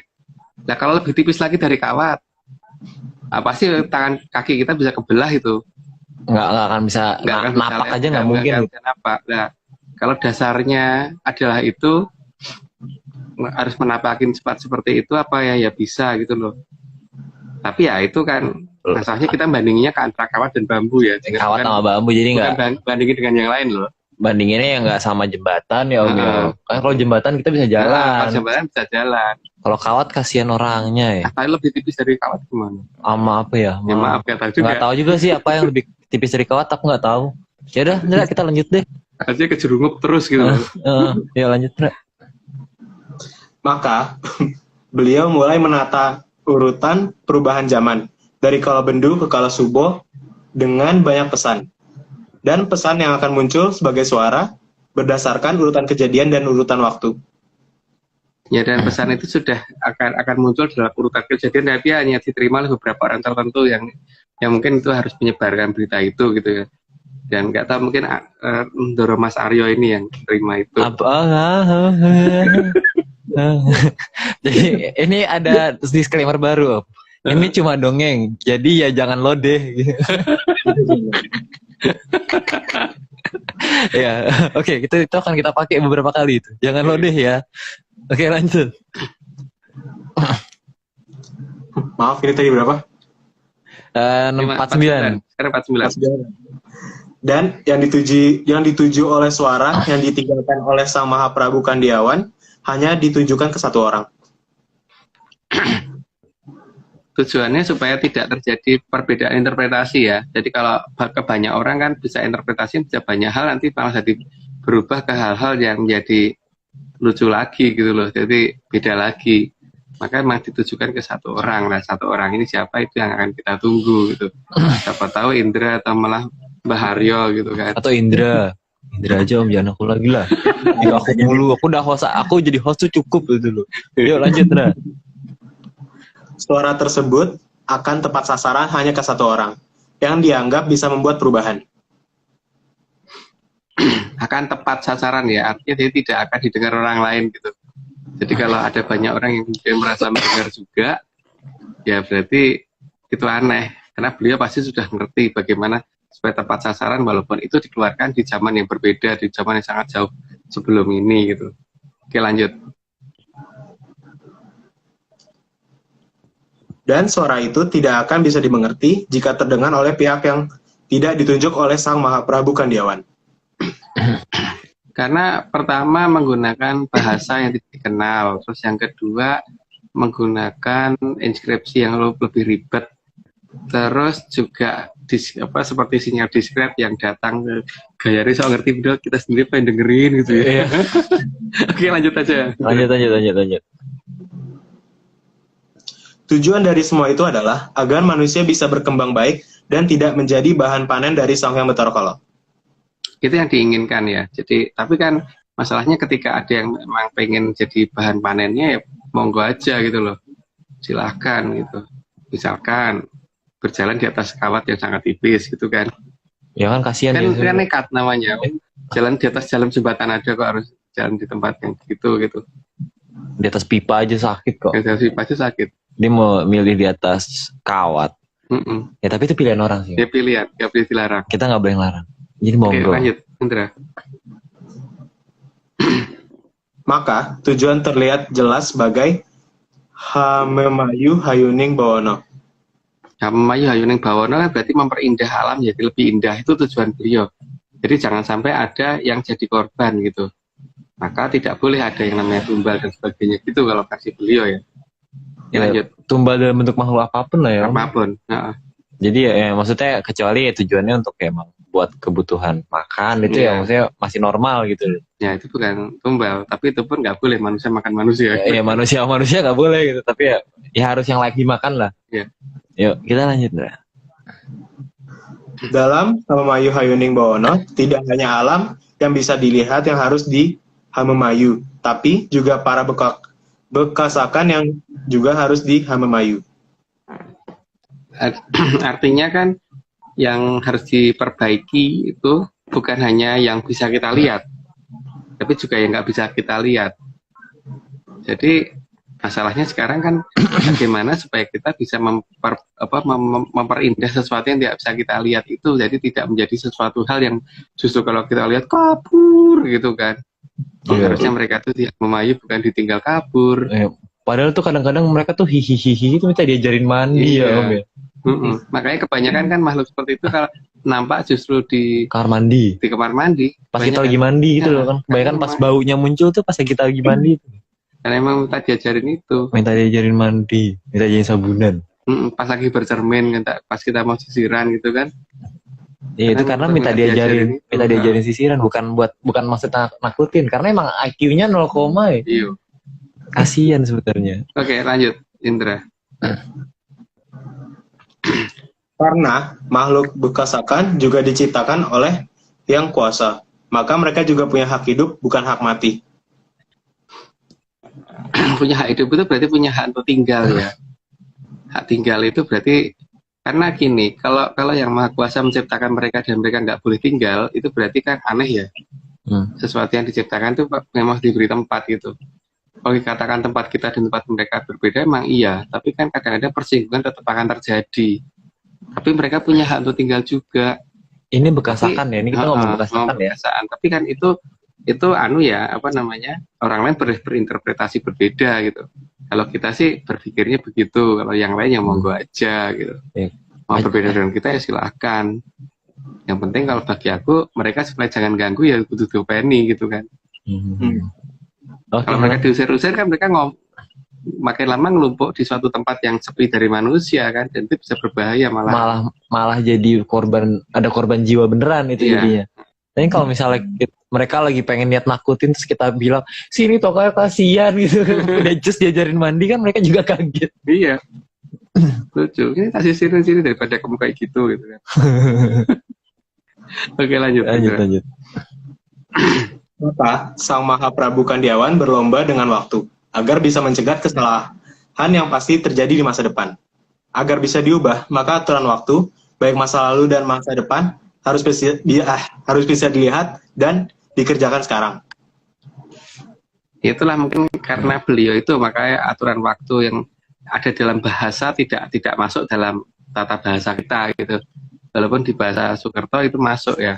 Nah kalau lebih tipis lagi dari kawat, pasti tangan kaki kita bisa kebelah itu. Nggak akan bisa Nggak akan bisa napak lihat, aja nggak mungkin. akan bisa napak. Nah, kalau dasarnya adalah itu, harus menapakin cepat seperti itu apa ya, ya bisa gitu loh. Tapi ya itu kan masalahnya kita bandinginnya ke antara kawat dan bambu ya. Kawat sama bambu jadi nggak bandingin dengan yang lain loh. bandinginnya yang nggak sama jembatan ya Om ya. Kan kalau jembatan kita bisa Nah, jalan. kalau jembatan bisa jalan. Kalau kawat kasihan orangnya ya. Tapi lebih tipis dari kawat gimana? Sama apa ya? Ya maaf ya tadi Nggak tahu juga sih apa yang lebih tipis dari kawat, aku nggak tahu. Ya udah, Ndra, kita lanjut deh. Harusnya kejerungup terus gitu. Ya lanjut, Ndra. Maka beliau mulai menata urutan perubahan zaman dari kala bendu ke kala subo dengan banyak pesan. Dan pesan yang akan muncul sebagai suara berdasarkan urutan kejadian dan urutan waktu. Ya, dan pesan itu sudah akan muncul dalam urutan kejadian, tapi hanya diterima oleh beberapa orang tertentu yang mungkin itu harus menyebarkan berita itu gitu ya. Dan nggak tahu mungkin Ndoro Mas Aryo ini yang terima itu. Jadi ini ada disclaimer baru, Om. Ini cuma dongeng, jadi ya jangan lodeh. Ya, oke, itu akan kita pakai beberapa kali itu. Jangan lodeh ya. Oke, lanjut. Maaf, ini tadi berapa? 49. Sekarang 49. Dan yang dituju oleh suara yang ditinggalkan oleh Sang Mahaprabu Kandiawan hanya ditujukan ke satu orang. Tujuannya supaya tidak terjadi perbedaan interpretasi ya. Jadi kalau ke banyak orang kan bisa interpretasi bisa banyak hal, nanti malah jadi berubah ke hal-hal yang menjadi lucu lagi gitu loh. Jadi beda lagi. Maka memang ditujukan ke satu orang. Nah, satu orang ini siapa, itu yang akan kita tunggu gitu. Siapa tahu Indra atau malah Mbah Haryo gitu kan. Atau Indra aja Om, jangan aku lagi lah. Jika aku mulu, aku udah host, aku jadi host tuh cukup gitu loh. Yuk lanjut, Indra. Suara tersebut akan tepat sasaran hanya ke satu orang yang dianggap bisa membuat perubahan. Akan tepat sasaran ya, artinya dia tidak akan didengar orang lain gitu. Jadi kalau ada banyak orang yang mungkin merasa mendengar juga, ya berarti itu aneh. Karena beliau pasti sudah mengerti bagaimana supaya tepat sasaran, walaupun itu dikeluarkan di zaman yang berbeda, di zaman yang sangat jauh sebelum ini gitu. Oke, lanjut. Dan suara itu tidak akan bisa dimengerti jika terdengar oleh pihak yang tidak ditunjuk oleh Sang Mahaprabu Kandiawan. Karena pertama menggunakan bahasa yang tidak dikenal, terus yang kedua menggunakan inskripsi yang lebih ribet, terus juga seperti sinyal diskret yang datang gayanya so ngerti video kita sendiri pengen dengerin gitu ya. Oke, lanjut aja. Lanjut. Tujuan dari semua itu adalah agar manusia bisa berkembang baik dan tidak menjadi bahan panen dari Sang Hyang Betara Kala. Itu yang diinginkan ya. Jadi, tapi kan masalahnya ketika ada yang memang pengen jadi bahan panennya, ya monggo aja gitu loh. Silahkan gitu. Misalkan berjalan di atas kawat yang sangat tipis gitu kan. Ya kan kasihan Kan ya. nekat namanya. Jalan di atas jalan jembatan aja kok harus jalan di tempat yang gitu. Di atas pipa aja sakit kok. Yang pasti sakit. Dia mau milih di atas kawat. Ya tapi itu pilihan orang sih. Dia pilihan, nggak boleh dilarang. Kita nggak boleh ngelarang. Jadi Oke, monggo. lanjut, Indra. Maka tujuan terlihat jelas sebagai Hamemayu Hayuning Bawono. Hamemayu Hayuning Bawono kan berarti memperindah alam jadi lebih indah, itu tujuan beliau. Jadi jangan sampai ada yang jadi korban gitu. Maka tidak boleh ada yang namanya tumbal dan sebagainya gitu kalau kasih beliau ya. Ya, lanjut. Tumbal dalam bentuk makhluk apapun lah ya. Apapun. Jadi ya maksudnya kecuali tujuannya untuk emang buat kebutuhan makan itu ya maksudnya masih normal gitu. Ya itu bukan tumbal, tapi itu pun nggak boleh manusia makan manusia. Ya manusia nggak boleh gitu, tapi ya harus yang layak dimakan lah. Ya. Yuk kita lanjut lah. Dalam Hamemayu Hayuning Bawono, tidak hanya alam yang bisa dilihat yang harus di Hamemayu, tapi juga para bekasakan yang juga harus di Hamemayu. Artinya kan yang harus diperbaiki itu bukan hanya yang bisa kita lihat, tapi juga yang nggak bisa kita lihat. Jadi masalahnya sekarang kan bagaimana supaya kita bisa memperindah sesuatu yang tidak bisa kita lihat itu, jadi tidak menjadi sesuatu hal yang justru kalau kita lihat kabur gitu kan. Harusnya mereka tuh tidak memayu, bukan ditinggal kabur. Padahal tuh kadang-kadang mereka tuh hihihi itu minta diajarin mandi ya Om ya. Makanya kebanyakan kan makhluk seperti itu kalau nampak justru di kamar mandi. Di kamar mandi. Pas kita lagi mandi gitu loh kan. Kebanyakan pas baunya muncul tuh pas kita lagi mandi. Karena emang minta diajarin itu. Minta diajarin mandi, minta diajarin sabunan. Pas lagi bercermin, pas kita mau sisiran gitu kan. Iya itu karena minta diajarin sisiran, bukan maksud nakutin, karena emang IQ-nya 0, ya. Iya. Kasian sebenarnya. Oke, lanjut Indra. Karena makhluk bekasakan juga diciptakan oleh yang kuasa, maka mereka juga punya hak hidup, bukan hak mati. Punya hak hidup itu berarti punya hak untuk tinggal ya. Hak tinggal itu berarti karena gini, kalau yang maha kuasa menciptakan mereka dan mereka nggak boleh tinggal, itu berarti kan aneh ya. Sesuatu yang diciptakan itu memang diberi tempat gitu. Kalau dikatakan tempat kita dan tempat mereka berbeda, emang iya. Tapi kan kadang-kadang persinggungan tetap akan terjadi. Tapi mereka punya hak untuk tinggal juga. Ini bekasakan ya, ini kita ngomong bekasakan ya. Tapi kan itu orang lain berinterpretasi berbeda gitu. Kalau kita sih berpikirnya begitu, kalau yang lain yang monggo aja gitu. Mau berbeda dengan kita ya silakan. Yang penting kalau bagi aku mereka supaya jangan ganggu ya kudu dopeni gitu kan. Kalau mereka diusir-usir kan mereka makin lama ngelumpuk di suatu tempat yang sepi dari manusia kan, dan itu bisa berbahaya malah jadi ada korban jiwa beneran itu jadinya. Tapi kalau misalnya mereka lagi pengen niat nakutin terus kita bilang sini tokonya kasihan gitu, udah just diajarin mandi kan mereka juga kaget. Iya, lucu. Ini kasih sini daripada kamu kayak gitu kan. Oke lanjut. Maka Sang Maha Prabu Kandiawan berlomba dengan waktu agar bisa mencegah kesalahan yang pasti terjadi di masa depan. Agar bisa diubah, maka aturan waktu baik masa lalu dan masa depan harus bisa dilihat dan dikerjakan sekarang. Itulah mungkin karena beliau itu makanya aturan waktu yang ada dalam bahasa tidak masuk dalam tata bahasa kita gitu. Walaupun di bahasa Soekerto itu masuk ya.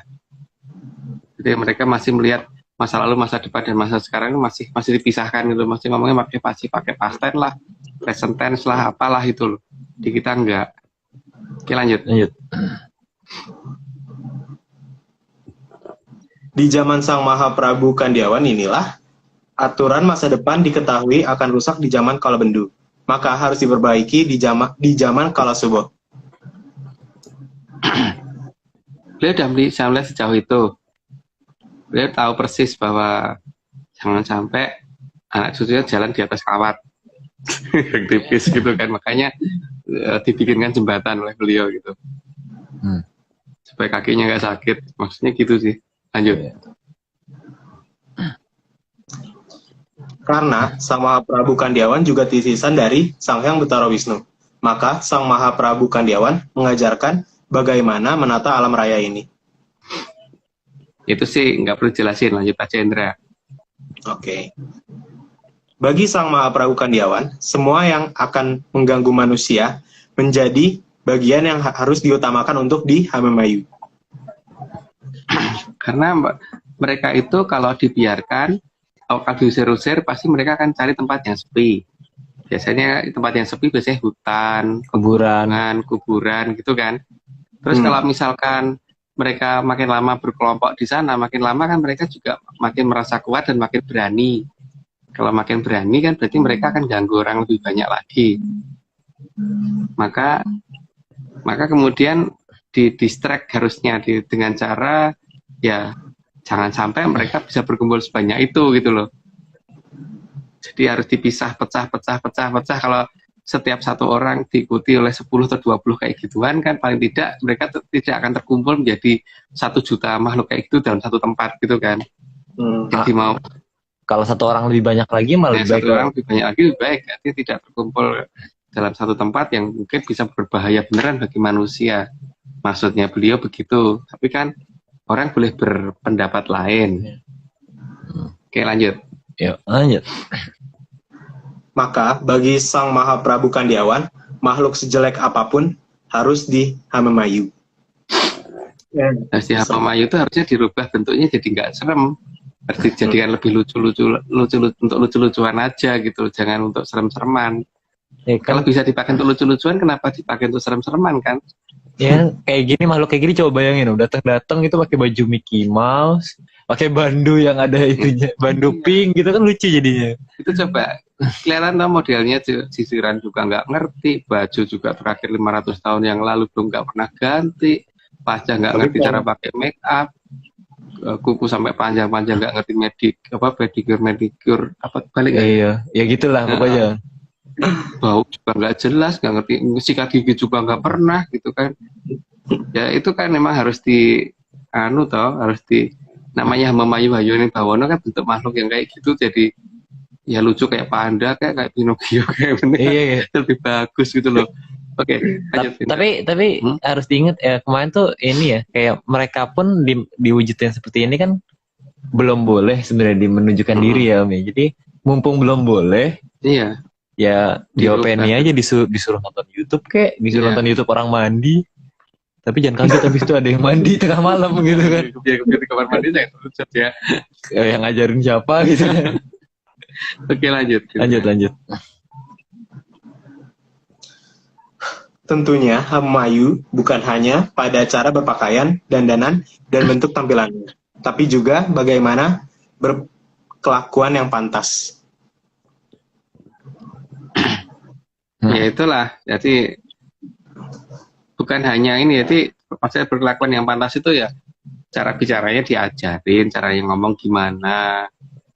Jadi mereka masih melihat masa lalu, masa depan dan masa sekarang masih dipisahkan gitu. Masih ngomongnya pakai past tense lah, present tense lah, apalah itu loh. Di kita enggak. Oke lanjut. Di zaman Sang Maha Prabu Kandiawan inilah aturan masa depan diketahui akan rusak di zaman Kalabendu, maka harus diperbaiki di zaman Kalasubo. Beliau udah melihat sejauh itu. Beliau tahu persis bahwa jangan sampai anak cucunya jalan di atas kawat yang tipis gitu kan, makanya dibikinkan jembatan oleh beliau gitu supaya kakinya nggak sakit, maksudnya gitu sih. Lanjut. Karena Sang Maha Prabu Kandiawan juga titisan dari Sang Hyang Betara Wisnu, maka Sang Maha Prabu Kandiawan mengajarkan bagaimana menata alam raya ini. Itu sih nggak perlu jelasin, lanjut aja Indra. Oke. Bagi Sang Maha Prabu Kandiawan, semua yang akan mengganggu manusia menjadi bagian yang harus diutamakan untuk di Hamemayu. Karena mereka itu kalau dibiarkan, kalau diusir-usir, pasti mereka akan cari tempat yang sepi. Biasanya tempat yang sepi biasanya hutan, kuburan gitu kan. Terus kalau misalkan mereka makin lama berkelompok di sana, makin lama kan mereka juga makin merasa kuat dan makin berani. Kalau makin berani kan berarti mereka akan ganggu orang lebih banyak lagi. Maka kemudian di-distract harusnya dengan cara ya jangan sampai mereka bisa berkumpul sebanyak itu gitu loh. Jadi harus dipisah, pecah. Kalau setiap satu orang diikuti oleh 10 atau 20 kayak gituan kan paling tidak mereka tidak akan terkumpul menjadi 1 juta makhluk kayak gitu dalam satu tempat gitu kan. Jadi mau Kalau satu orang lebih banyak lagi malah lebih baik. satu orang lebih banyak lagi lebih baik, artinya tidak terkumpul dalam satu tempat yang mungkin bisa berbahaya beneran bagi manusia. Maksudnya beliau begitu, tapi kan orang boleh berpendapat lain. Oke lanjut. Yuk, lanjut. Maka bagi Sang Maha Prabu Kandiawan, makhluk sejelek apapun harus dihamemayu. Nah, si Hamamayu itu harusnya dirubah bentuknya jadi nggak serem, harus dijadikan lebih untuk lucu-lucuan aja gitu, jangan untuk serem-sereman. Ya, Kalau kan, bisa dipakai untuk lucu-lucuan, kenapa dipakai untuk serem-sereman kan? ya kayak gini makhluk kayak gini coba bayangin dong, datang-datang itu pakai baju Mickey Mouse, pakai bandu yang ada itunya, bandu pink gitu kan lucu jadinya. Itu coba kelihatan tuh modelnya sisiran juga nggak ngerti, baju juga terakhir 500 tahun yang lalu belum nggak pernah ganti, wajah nggak ngerti cara pakai make up, kuku sampai panjang-panjang nggak ngerti pedicure apa balik Iya, ya gitulah pokoknya. bau juga nggak jelas, nggak ngerti sikat gigi juga nggak pernah gitu kan. Ya itu kan memang harus harus namanya Hamamayu Hayone Bawono kan bentuk makhluk yang kayak gitu, jadi ya lucu kayak panda, kayak Pinocchio kayak bener. Iya. Lebih bagus gitu loh. Oke, lanjut. Tapi harus diingat ya, kemarin tuh ini ya, kayak mereka pun diwujudin seperti ini kan belum boleh sebenarnya menunjukkan diri ya Om ya. Jadi mumpung belum boleh, Iya. ya di OPN aja disuruh nonton YouTube disuruh nonton YouTube orang mandi. Tapi jangan kaget habis itu ada yang mandi tengah malam gitu kan. Di kamar mandi saya terus ya. Yang ngajarin siapa gitu kan. Oke, lanjut. Lanjut. Tentunya Hamamayu bukan hanya pada cara berpakaian, dandanan, dan bentuk tampilannya, tapi juga bagaimana berkelakuan yang pantas. Ya itulah, jadi bukan hanya ini, jadi maksudnya berkelakuan yang pantas itu ya cara bicaranya diajarin, cara yang ngomong gimana,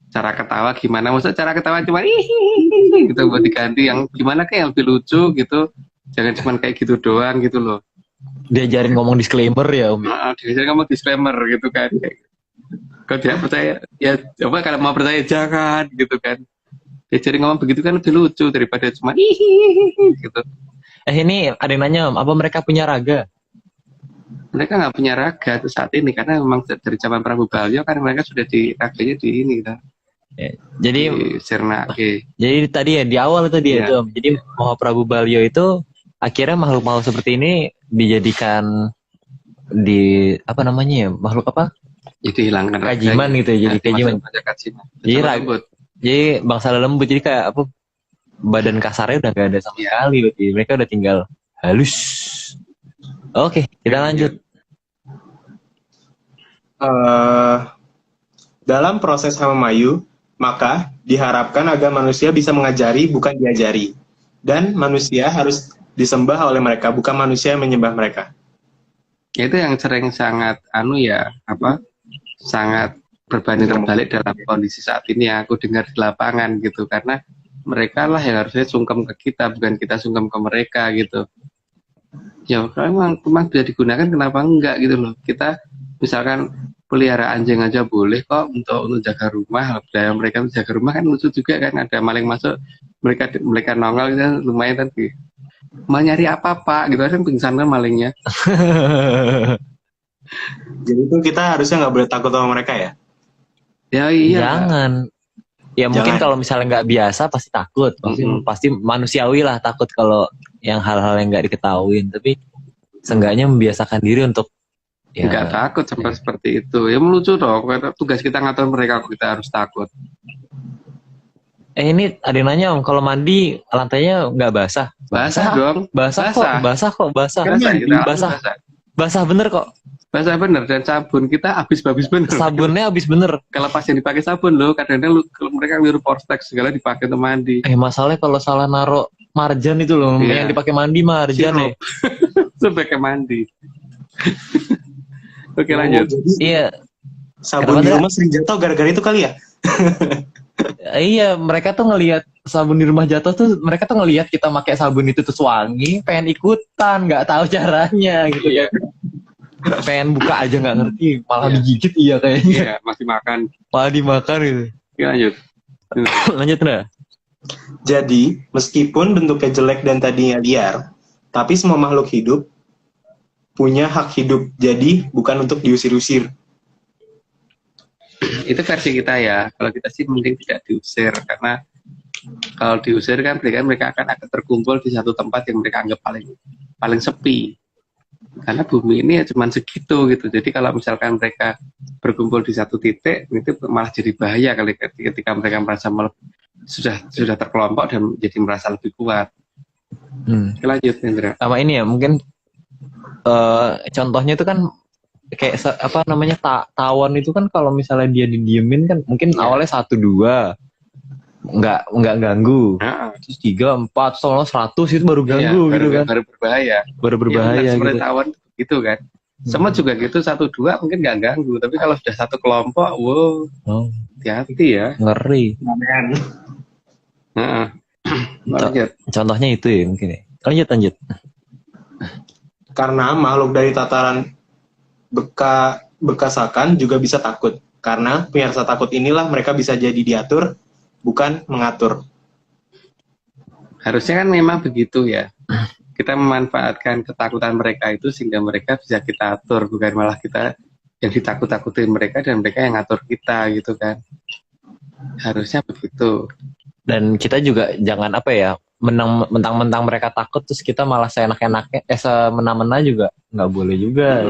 cara ketawa gimana, maksudnya cara ketawa cuma gitu buat diganti yang gimana kayak yang lebih lucu gitu, jangan cuma kayak gitu doang gitu loh. Diajarin ngomong disclaimer ya Om. Diajarin ngomong disclaimer gitu kan. Kalau tidak percaya ya coba, kalau mau percaya jangan gitu kan. Diajarin ngomong begitu kan lebih lucu daripada cuma gitu. Ini ada yang nanya Om, apa mereka punya raga? Mereka nggak punya raga tuh saat ini karena memang dari zaman Prabu Balyo kan mereka sudah raganya di ini kan. Ya, jadi di Sirnake. Jadi tadi ya di awal tadi Ya. itu Om. Jadi Maha Prabu Balyo itu akhirnya makhluk-makhluk seperti ini dijadikan apa namanya ya, makhluk apa? Jadi hilangkan Kajiman gitu ya, jadi kajiman. Jadi jadi bangsa lembut, jadi kayak apa, badan kasarnya udah gak ada sama sekali, jadi mereka udah tinggal halus. Oke, kita lanjut. Dalam proses Hamamayu, maka diharapkan agar manusia bisa mengajari bukan diajari, dan manusia harus disembah oleh mereka, bukan manusia yang menyembah mereka. Itu yang sering sangat sangat berbanding terbalik dalam kondisi saat ini yang aku dengar di lapangan gitu, karena mereka lah yang harusnya sungkem ke kita, bukan kita sungkem ke mereka gitu. Ya memang bisa digunakan, kenapa enggak gitu loh. Kita misalkan pelihara anjing aja boleh kok untuk jaga rumah, budaya mereka untuk jaga rumah kan lucu juga kan, ada maling masuk mereka nongol gitu, lumayan kan gitu. Mau nyari apa Pak gitu kan, pingsan kan malingnya. Jadi itu kita harusnya nggak boleh takut sama mereka ya. Ya iya. Jangan. Ya mungkin kalau misalnya nggak biasa pasti takut, pasti manusiawi lah takut kalau yang hal-hal yang nggak diketahuin. Tapi seenggaknya membiasakan diri untuk ya, nggak takut sampai seperti itu. Ya melucu dong. Tugas kita ngatur mereka, kita harus takut. Ini ada yang nanya Om, kalau mandi lantainya nggak basah? Basah dong. Basah kok. Basah bener kok. Basah bener, dan sabun kita habis bener. Sabunnya habis bener. Kalau pas yang dipakai sabun loh, kadang-kadang mereka liru Porstex segala dipakai untuk mandi. Masalahnya kalau salah naruh marjan itu loh, yang dipakai mandi marjan ya. Sebagai mandi. Oke lanjut. Iya. Sabun di rumah sering jatuh gara-gara itu kali ya. Iya, mereka tuh ngelihat sabun di rumah jatuh tuh, mereka tuh ngelihat kita pakai sabun itu terus wangi, pengen ikutan, nggak tahu caranya gitu Iya, kan. Pengen buka aja nggak ngerti, malah Iya. digigit iya kayaknya, iya, masih makan. malah dimakan gitu. Oke, lanjut. Lanjut nah. Jadi, meskipun bentuknya jelek dan tadinya liar, tapi semua makhluk hidup punya hak hidup. Jadi, bukan untuk diusir-usir. Itu versi kita ya. Kalau kita sih mending tidak diusir, karena kalau diusir kan mereka akan terkumpul di satu tempat yang mereka anggap paling sepi. Karena bumi ini ya cuma segitu gitu. Jadi kalau misalkan mereka berkumpul di satu titik, itu malah jadi bahaya kali ketika mereka merasa sudah terkelompok dan jadi merasa lebih kuat. Oke, lanjut, Indra. Sama ini ya, mungkin contohnya itu kan kayak apa namanya, tawon itu kan kalau misalnya dia didiemin kan mungkin Iya. awalnya 1-2 nggak ganggu, Nah, terus 3-4 soalnya 100 itu baru iya, ganggu gitu kan, baru berbahaya. baru berbahaya Ya, seperti gitu. tawon gitu kan. Semut juga gitu, 1-2 mungkin nggak ganggu, tapi kalau sudah satu kelompok, wow, Oh, hati-hati ya. ngeri. Amen. Nah, lanjut. Contohnya itu ya mungkin ya. Lanjut. Karena makhluk dari tataran bekasakan juga bisa takut. Karena punya rasa takut inilah mereka bisa jadi diatur, bukan mengatur. Harusnya kan memang begitu ya. Kita memanfaatkan ketakutan mereka itu sehingga mereka bisa kita atur, bukan malah kita yang ditakut-takutin mereka dan mereka yang ngatur kita gitu kan. Harusnya begitu. Dan kita juga jangan apa ya, mentang-mentang mereka takut terus kita malah seenak-enaknya semena-mena juga nggak boleh juga.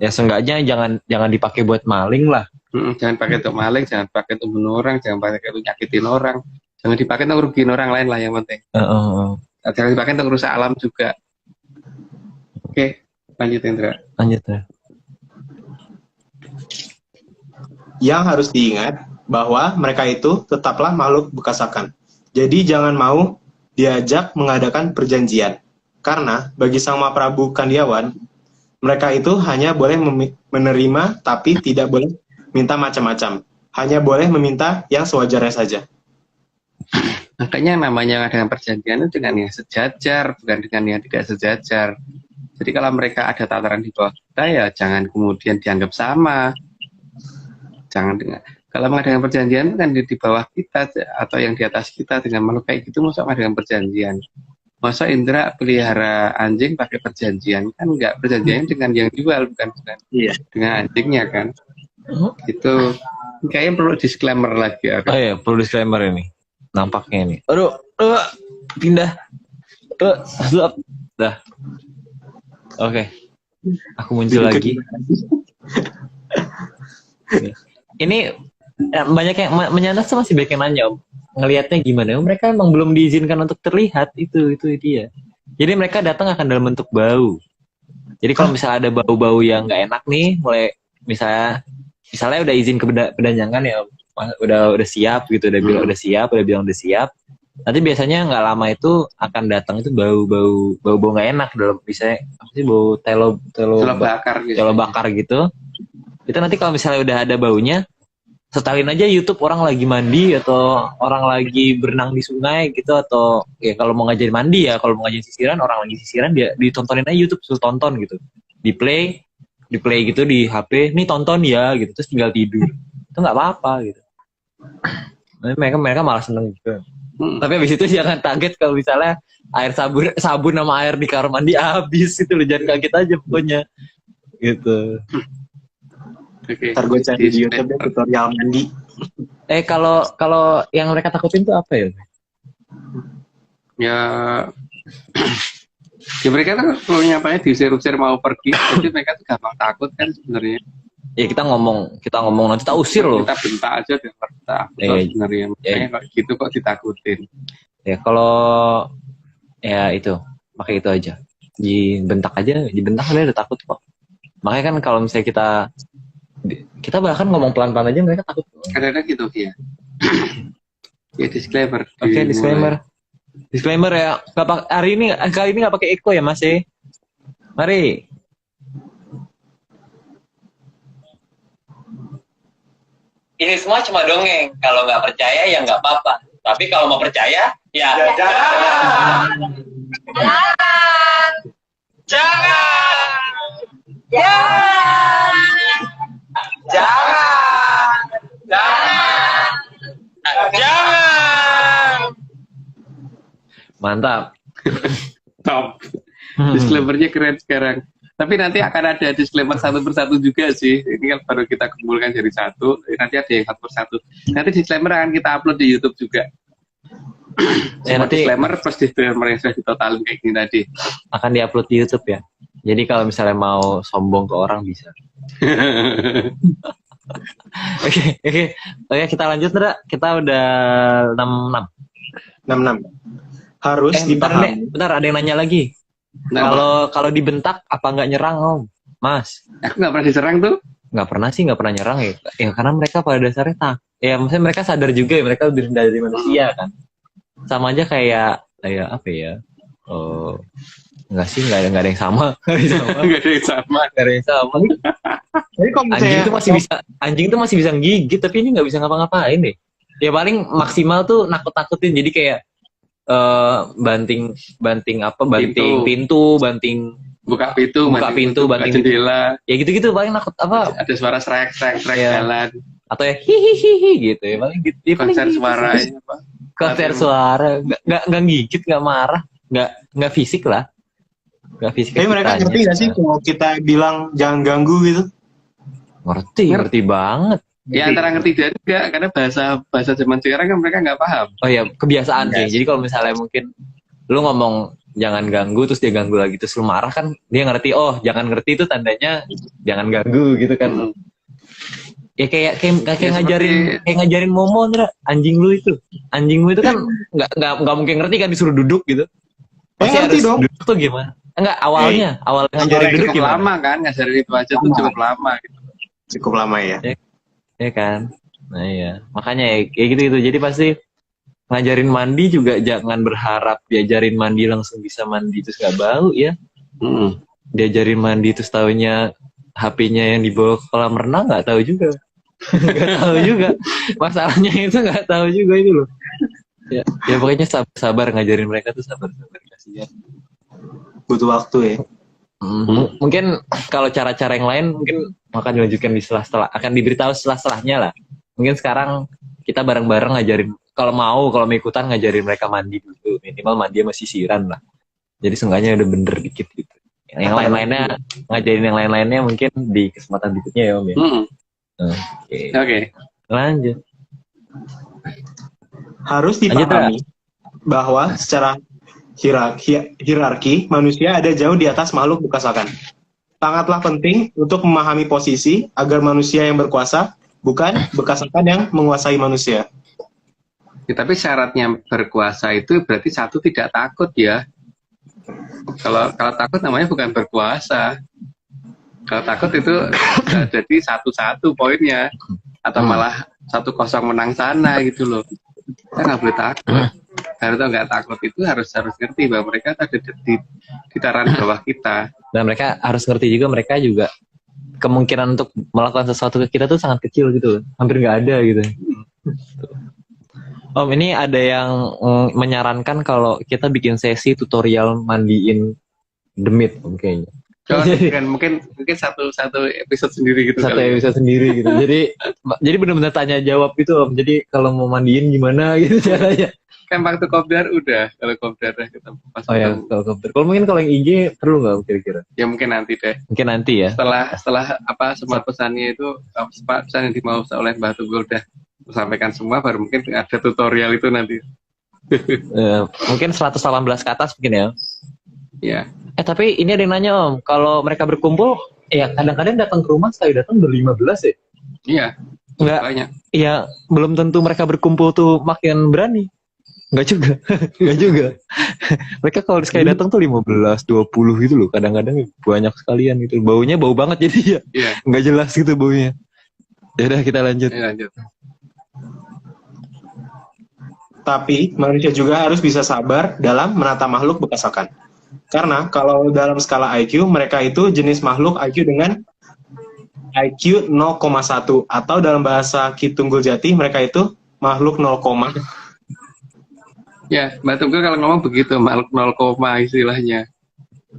Ya seenggaknya jangan dipakai buat maling lah. Jangan pakai untuk maling, jangan pakai untuk bunuh orang, jangan pakai untuk nyakitin orang, jangan dipakai untuk rugiin orang lain lah yang penting. Jangan dipakai untuk rusak alam juga. Oke, lanjut Indra. Lanjut ya. Yang harus diingat bahwa mereka itu tetaplah makhluk bekasakan. Jadi jangan mau diajak mengadakan perjanjian. Karena bagi Sang Mahaprabu Kandiawan, mereka itu hanya boleh menerima tapi tidak boleh minta macam-macam. Hanya boleh meminta yang sewajarnya saja. Makanya namanya dengan perjanjian itu dengan yang sejajar, bukan dengan yang tidak sejajar. Jadi kalau mereka ada tataran di bawah kita, ya jangan kemudian dianggap sama. Jangan kalau mengadakan perjanjian kan di bawah kita atau yang di atas kita dengan makhluk kayak gitu, masa mengadakan perjanjian? Masa Indra pelihara anjing pakai perjanjian? Kan enggak, perjanjiannya dengan yang jual, bukan dengan anjingnya kan? Itu kayaknya perlu disclaimer lagi ya. Oh iya, perlu disclaimer ini. Nampaknya ini. Aduh, pindah. Dah. Oke. Aku muncul lagi. Ini banyak yang menyantas tuh masih banyak yang nanya, Om. Ngelihatnya gimana? Mereka emang belum diizinkan untuk terlihat, itu dia. Jadi mereka datang akan dalam bentuk bau. Jadi kalau misalnya ada bau-bau yang nggak enak nih, mulai misalnya udah izin ke pedanyangan ya, udah siap gitu, udah bilang udah siap. Nanti biasanya nggak lama itu akan datang itu bau nggak enak dalam, misalnya apa sih, bau telo bakar gitu. Itu nanti kalau misalnya udah ada baunya, setelin aja YouTube orang lagi mandi atau orang lagi berenang di sungai gitu, atau ya kalau mau ngajarin mandi ya, kalau mau ngajarin sisiran, orang lagi sisiran dia ditontonin aja YouTube, suruh tonton gitu, di play gitu di HP, nih tonton ya gitu, terus tinggal tidur, itu nggak apa-apa gitu. Nah, mereka malah seneng gitu. Tapi habis itu jangan kaget kalau misalnya air sabun sama air di kamar mandi habis, itu loh, jangan kaget aja pokoknya gitu. Ntar gue cari di YouTube tutorial mandi. Kalau yang mereka takutin tuh apa ya? Ya mereka kan kalau nyapanya diusir-usir mau pergi, jadi mereka tuh gampang takut kan sebenarnya. Ya kita ngomong nanti kita usir loh. Kita bentak aja biar takut sebenarnya. Makanya kalau gitu kok ditakutin. Ya kalau ya itu, pakai itu aja. Dibentak aja udah takut kok. Makanya kan kalau misalnya kita bahkan ngomong pelan-pelan aja mereka takut. Kadang-kadang gitu ya. Ya disclaimer. Oke, disclaimer ya. Kali ini nggak pakai echo ya Mas ya. Mari. ini semua cuma dongeng. Kalau nggak percaya ya nggak apa-apa. Tapi kalau mau percaya, ya jangan. Mantap. Top. Disclaimer-nya keren sekarang. Tapi nanti akan ada disclaimer satu persatu juga sih. Ini kan baru kita kumpulkan jadi satu. Nanti ada yang satu persatu. Nanti disclaimer akan kita upload di YouTube juga. Nanti disclaimer plus disclaimer yang sudah ditotalin kayak gini tadi. akan diupload di YouTube ya. Jadi kalau misalnya mau sombong ke orang bisa. Oke, kita lanjut, Ndra. Kita udah 66. 66. Harus dipahami. Bentar, ada yang nanya lagi. Kalau dibentak apa nggak nyerang, Om? Mas? Aku nggak pernah diserang tuh. Nggak pernah nyerang ya. Ya karena mereka pada dasarnya ya maksudnya mereka sadar juga ya mereka lebih rendah dari manusia kan. Sama aja kayak apa ya? Oh, nggak sih, nggak ada yang sama. Nggak ada yang sama. Jadi kalau Anjing itu masih bisa gigit, tapi ini nggak bisa ngapa-ngapain deh. Ya paling maksimal tuh nakut-nakutin. Jadi kayak banting pintu, buka pintu, banting jendela. Ya gitu-gitu paling nakut apa? Ada suara srek Ya. jalan. Atau ya hihihi gitu ya paling gitu. Ya, Konser paling suara gitu. ya, apa? Konser suara, nggak gigit, nggak marah, nggak fisik lah. Nggak fisik. Tapi mereka ngerti nggak sih kalau kita bilang jangan ganggu gitu? Ngerti banget. Ya antara ngerti dan enggak, karena bahasa zaman sekarang kan mereka nggak paham. Oh ya, kebiasaan sih. Yes. Jadi kalau misalnya mungkin lu ngomong jangan ganggu terus dia ganggu lagi terus lu marah kan dia ngerti, oh jangan ngerti itu tandanya jangan ganggu gitu kan. Ya kayak ngajarin Momo, Ndra. Anjingmu itu kan nggak mungkin ngerti kan disuruh duduk gitu. Pasti harus dong. duduk tuh gimana? Enggak, awalnya ngajarin duduk Cukup gimana? lama kan, ngajarin itu aja tuh cukup lama gitu. Cukup lama ya. Ya kan? Nah iya, makanya ya kayak gitu-gitu. Jadi pasti ngajarin mandi juga jangan berharap diajarin mandi langsung bisa mandi terus nggak bau ya. Diajarin mandi terus taunya HP-nya yang dibawa ke kolam renang nggak tahu juga. Nggak tahu juga. Masalahnya itu nggak tahu juga itu loh. Ya pokoknya sabar ngajarin mereka tuh sabar kasihan. Butuh waktu ya. Mungkin kalau cara-cara yang lain mungkin akan dilanjutkan di setelah akan diberitahu setelahnya lah. Mungkin sekarang kita bareng-bareng ngajarin kalau mau ikutan ngajarin mereka mandi dulu, minimal mandi sama sisiran lah. Jadi seenggaknya udah bener dikit gitu. Yang lain-lainnya ngajarin yang lain-lainnya mungkin di kesempatan berikutnya ya Om ya. Oke. Lanjut. Harus dipahami bahwa secara hierarki manusia ada jauh di atas makhluk berkasakan. Sangatlah penting untuk memahami posisi agar manusia yang berkuasa bukan berkasakan yang menguasai manusia. Ya, tapi syaratnya berkuasa itu berarti satu tidak takut ya. Kalau takut namanya bukan berkuasa. Kalau takut itu sudah jadi 1-1 poinnya, atau malah 1-0 menang sana gitu loh. Kita nggak boleh takut. Karena nggak takut itu harus ngerti bahwa mereka ada di taran bawah kita. Dan mereka harus ngerti juga mereka juga kemungkinan untuk melakukan sesuatu ke kita tuh sangat kecil gitu, hampir nggak ada gitu. Om, ini ada yang menyarankan kalau kita bikin sesi tutorial mandiin demit, kayaknya. Mungkin satu episode sendiri gitu. Episode sendiri gitu. Jadi benar-benar tanya jawab gitu Om. Jadi kalau mau mandiin gimana gitu caranya. Kan waktu kopdar udah, kalau kopdar kita pas. Oh ya, kalau kopdar. Kalau mungkin kalau yang IG perlu nggak kira-kira? Ya mungkin nanti deh. Mungkin nanti ya. Setelah semua pesannya itu pesan yang dimau oleh Mbak Tugul udah sampaikan semua, baru mungkin ada tutorial itu nanti. Mungkin 118 ke atas mungkin ya. Ya. Tapi ini ada yang nanya Om, kalau mereka berkumpul, ya kadang-kadang datang ke rumah sekali datang ber-15 ya? Iya. Enggak. Banyak. Iya, belum tentu mereka berkumpul tuh makin berani. Enggak juga. Mereka kalau sekali datang tuh 15, 20 gitu loh. Kadang-kadang banyak sekalian gitu. Baunya bau banget jadi ya. Enggak jelas gitu baunya. Ya udah kita lanjut. Tapi manusia juga harus bisa sabar dalam menata makhluk berkasakan. Karena kalau dalam skala IQ, mereka itu jenis makhluk IQ dengan IQ 0,1 atau dalam bahasa Ki Tunggul Jati mereka itu makhluk 0, Ya, Mbak Tunggul kalau ngomong begitu, makhluk 0, istilahnya.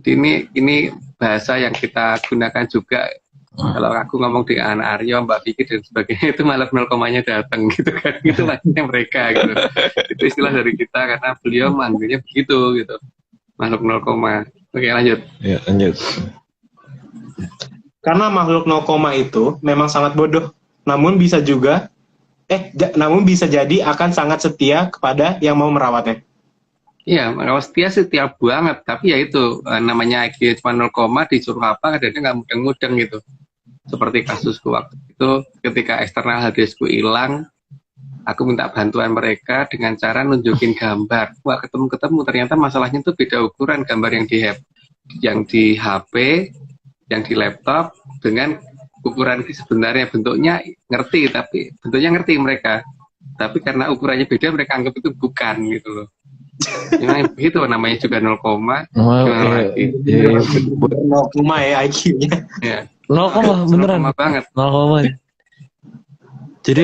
Ini bahasa yang kita gunakan juga. Kalau aku ngomong di anak Aryo, Mbak Vicky dan sebagainya, itu makhluk 0-nya datang gitu kan. Itu maksudnya mereka gitu. Itu istilah dari kita karena beliau manggilnya begitu gitu. Makhluk 0. Oke, lanjut. Ya, lanjut. Karena makhluk 0, itu memang sangat bodoh, namun bisa jadi akan sangat setia kepada yang mau merawatnya. Iya, kalau setia banget, tapi ya itu namanya IQ cuma 0, disuruh apa kadang-kadang nggak mudeng-mudeng gitu. Seperti kasusku waktu itu, ketika eksternal harddiskku hilang, aku minta bantuan mereka dengan cara nunjukin gambar. Wah, ketemu ternyata masalahnya tuh beda ukuran gambar yang di HP, yang di laptop dengan ukuran sebenarnya bentuknya ngerti mereka. Tapi karena ukurannya beda mereka anggap itu bukan gitu loh. Memang begitu namanya juga 0, gimana lagi? 0, ya IQ-nya. Ya. 0, beneran. 0 banget. 0. Jadi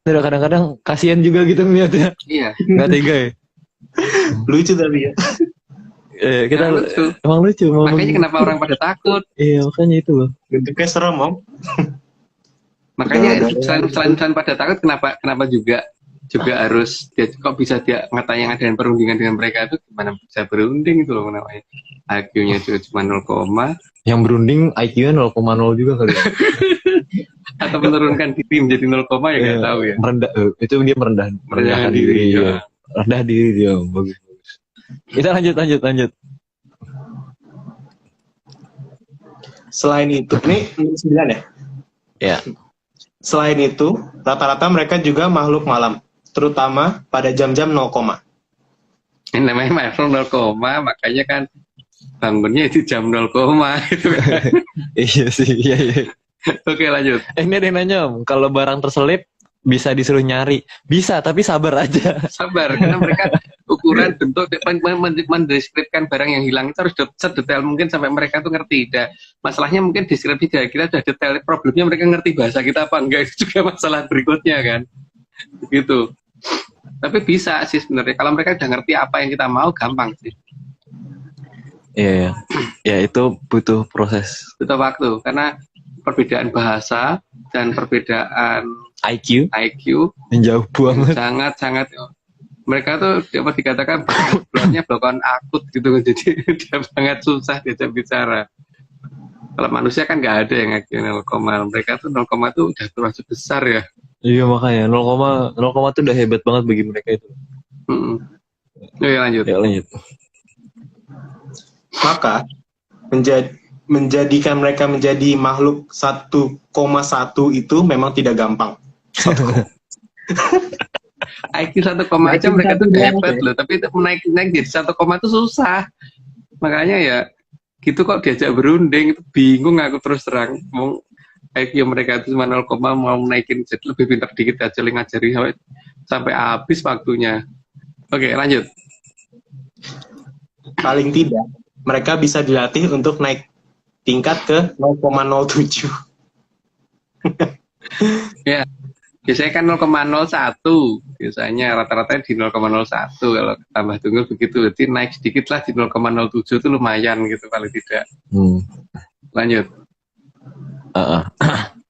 kadang-kadang kasihan juga gitu ngeliatnya. Iya. Nggak tega ya. Lucu tapi ya. Kita lucu. Emang lucu. Makanya kenapa orang pada takut? Iya, makanya itu loh. Bentuknya serem, Om. Makanya selain pada takut, kenapa juga harus kok bisa dia ngata-ngatain perundingan dengan mereka itu gimana bisa berunding itu loh namanya. IQ-nya cuma 0, Yang berunding IQ-nya 0,0 juga kali ya. atau menurunkan diri menjadi 0, ya nggak tahu ya. Merendah, itu dia merendahkan diri. Ya. Rendah diri dia, bagus. Kita lanjut. Selain itu, ini 9 ya? Ya. Selain itu, rata-rata mereka juga makhluk malam, terutama pada jam-jam 0, Ini namanya makhluk 0, makanya kan bangunnya itu jam 0, gitu kan. Iya sih, iya. Oke, lanjut. Ini ada yang nanya, Om, kalau barang terselip bisa disuruh nyari. Bisa, tapi sabar aja. Sabar, karena mereka ukuran bentuk mendeskripsikan barang yang hilang itu harus sedetail mungkin sampai mereka tuh ngerti. Masalahnya mungkin deskripsi dari kita sudah detail, problemnya mereka ngerti bahasa kita apa enggak, itu juga masalah berikutnya kan. Gitu. Tapi bisa sih sebenarnya, kalau mereka udah ngerti apa yang kita mau, gampang sih. Iya. Ya, itu butuh proses. Butuh waktu, karena perbedaan bahasa dan perbedaan IQ menjauh banget. Sangat mereka tuh dapat dikatakan blokan akut gitu, jadi dia sangat susah diajak bicara. Kalau manusia kan nggak ada yang IQ 0, mereka tuh 0, tuh udah termasuk besar ya. Iya, makanya 0, tuh udah hebat banget bagi mereka itu. Lanjut. Maka menjadikan mereka menjadi makhluk 1,1 itu memang tidak gampang. IQ 1, aja mereka tuh hebat loh, tapi itu naik jadi 1, itu susah. Makanya ya gitu kok diajak berunding itu bingung aku terus terang. Mau IQ mereka itu cuma 0, mau naikin jadi lebih pintar dikit aja ngajari sampai habis waktunya. Oke, lanjut. Paling tidak mereka bisa dilatih untuk naik tingkat ke 0,07. Ya, biasanya kan 0,01, biasanya rata-rata di 0,01, kalau tambah tunggal begitu, berarti naik sedikit lah di 0,07 itu lumayan gitu paling tidak. Lanjut.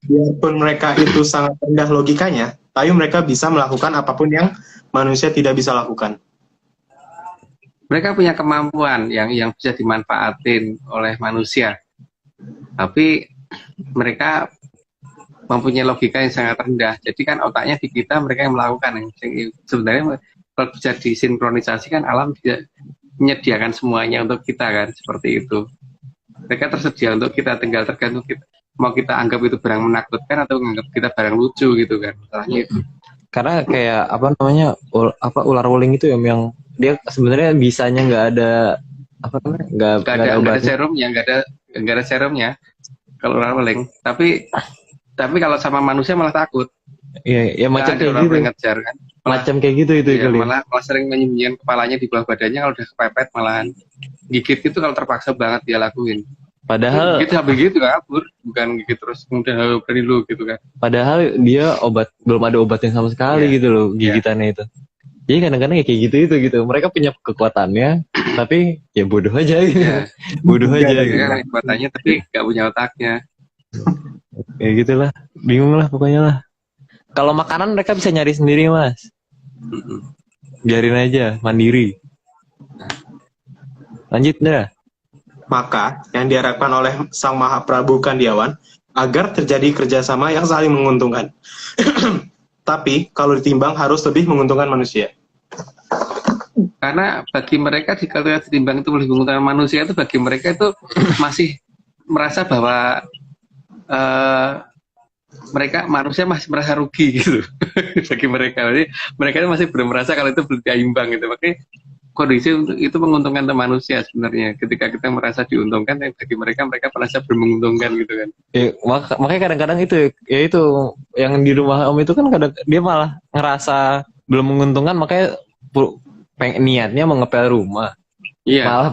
Biarpun mereka itu sangat rendah logikanya, tapi mereka bisa melakukan apapun yang manusia tidak bisa lakukan. Mereka punya kemampuan yang bisa dimanfaatin oleh manusia, tapi mereka mempunyai logika yang sangat rendah. Jadi kan otaknya di kita, mereka yang melakukan. Sebenarnya kalau bisa disinkronisasikan, alam tidak menyediakan semuanya untuk kita kan, seperti itu. Mereka tersedia untuk kita, tinggal tergantung kita. Mau kita anggap itu barang menakutkan atau menganggap kita barang lucu gitu kan, masalahnya itu. Karena kayak ular wuling itu yang dia sebenarnya bisanya nggak ada nggak ada serumnya, nggak ada serumnya kalau ular wuling. Tapi kalau sama manusia malah takut. Iya, macam kayak gitu. Ngejar, kan? Macam kayak gitu itu ya, malah sering menyembunyikan kepalanya di bawah badannya, kalau udah kepepet malahan gigit itu kalau terpaksa banget dia lakuin. Padahal Gitu sampai gitu kabur, bukan gitu terus kemudian halo berani lu gitu kan. padahal dia belum ada obatnya sama sekali Iya. gitu loh gigitannya itu. Jadi kadang-kadang ya kayak gitu. Mereka punya kekuatannya, tapi ya bodoh aja gitu. Iya. Bodoh aja Mereka gitu. kan kekuatannya tapi nggak punya otaknya. Ya gitulah, bingung lah pokoknya lah. Kalau makanan mereka bisa nyari sendiri mas, Mm-mm. biarin aja, mandiri. Lanjut dah. Maka yang diharapkan oleh Sang Maha Prabu Kandiawan agar terjadi kerjasama yang saling menguntungkan. Tapi kalau ditimbang harus lebih menguntungkan manusia. Karena bagi mereka jika ditimbang itu lebih menguntungkan manusia, itu bagi mereka itu masih merasa bahwa mereka manusia masih merasa rugi gitu. Bagi mereka, jadi mereka itu masih belum merasa kalau itu belum imbang gitu. Makanya kondisi untuk itu menguntungkan manusia sebenarnya. Ketika kita merasa diuntungkan, bagi mereka merasa belum menguntungkan gitu kan. Makanya kadang-kadang itu ya itu yang di rumah om itu kan kadang dia malah ngerasa belum menguntungkan, makanya niatnya mau ngepel rumah. Iya. Malah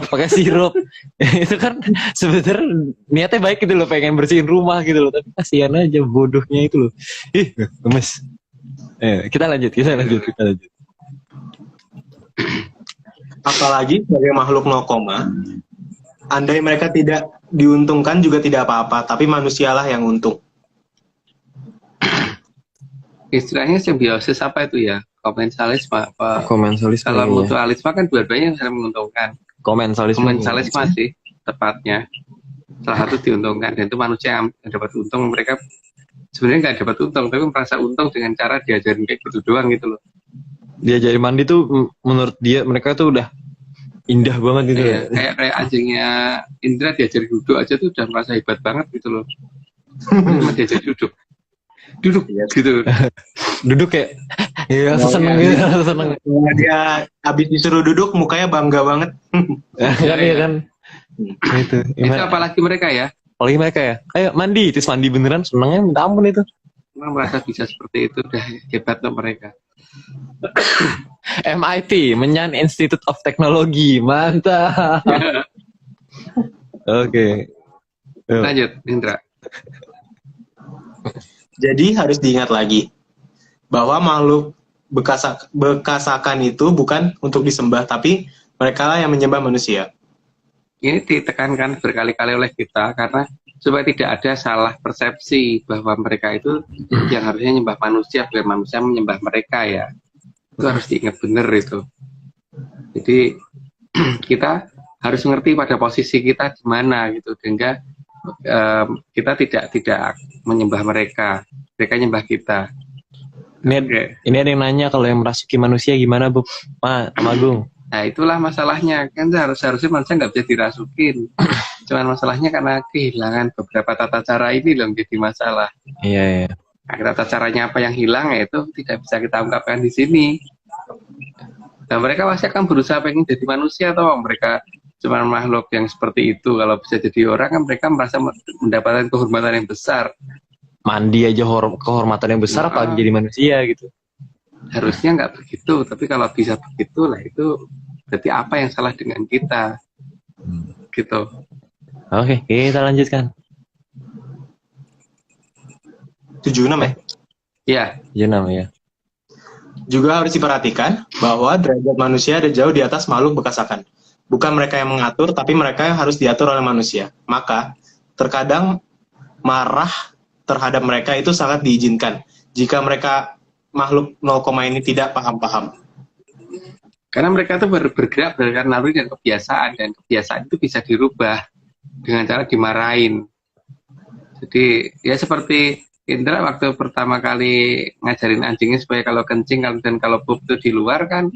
pakai sirup. Itu kan sebenarnya niatnya baik gitu loh, pengen bersihin rumah gitu loh, tapi kasihan aja bodohnya itu loh. Ih, gemes. Kita lanjut. Apalagi sebagai makhluk 0, andai mereka tidak diuntungkan juga tidak apa-apa, tapi manusialah yang untung. Istilahnya simbiosis apa itu ya? Komensalisme apa? Komensalisme. Kalau mutualisme kan dua-duanya saling menguntungkan. Komensalisme sih tepatnya. Salah satu diuntungkan, dan itu manusia yang dapat untung. Mereka sebenarnya nggak dapat untung, tapi merasa untung dengan cara diajarin kayak gitu doang gitu loh. Diajarin mandi tuh menurut dia mereka tuh udah indah banget gitu. Iya, kayak anjingnya Indra diajarin duduk aja tuh udah merasa hebat banget gitu loh. Diajarin duduk gitu. Duduk kayak ya seneng gitu, seneng. Dia habis disuruh duduk mukanya bangga banget. Kan ya kan. Itu Apalagi mereka ya. Apalagi mereka ya. Ayo mandi, terus mandi beneran senengnya minta ampun itu. Memang merasa bisa seperti itu udah hebat loh mereka. MIT, Menyan Institute of Technology, mantap. Oke. Lanjut, Indra. Jadi harus diingat lagi bahwa makhluk bekasakan itu bukan untuk disembah, tapi mereka lah yang menyembah manusia. Ini ditekankan berkali-kali oleh kita karena supaya tidak ada salah persepsi bahwa mereka itu yang harusnya menyembah manusia, biar manusia menyembah mereka ya. Itu harus diingat benar itu. Jadi kita harus mengerti pada posisi kita di mana gitu, sehingga kita tidak menyembah mereka nyembah kita. Ini ada yang nanya kalau yang merasuki manusia gimana Bu? Pak Agung. Nah itulah masalahnya kan, harusnya manusia nggak bisa dirasukin. Cuman masalahnya karena kehilangan beberapa tata cara ini loh menjadi masalah. Iya. Nah, tata caranya apa yang hilang ya itu tidak bisa kita ungkapkan di sini. Nah mereka pasti akan berusaha pengen jadi manusia atau mereka cuma makhluk yang seperti itu. Kalau bisa jadi orang kan mereka merasa mendapatkan kehormatan yang besar. Mandi aja kehormatan yang besar, apalagi jadi manusia gitu. Harusnya nggak begitu, tapi kalau bisa begitu lah itu berarti apa yang salah dengan kita gitu. Oke, kita lanjutkan. 76 ya? Iya. 76 ya. Juga harus diperhatikan bahwa derajat manusia ada jauh di atas makhluk bekasakan. Bukan mereka yang mengatur, tapi mereka yang harus diatur oleh manusia. Maka, terkadang marah terhadap mereka itu sangat diizinkan. Jika mereka makhluk 0, ini tidak paham-paham. Karena mereka itu bergerak berdasarkan naluri dan kebiasaan itu bisa dirubah dengan cara dimarahin. Jadi, ya seperti Indra waktu pertama kali ngajarin anjingnya supaya kalau kencing dan kalau pup itu di luar kan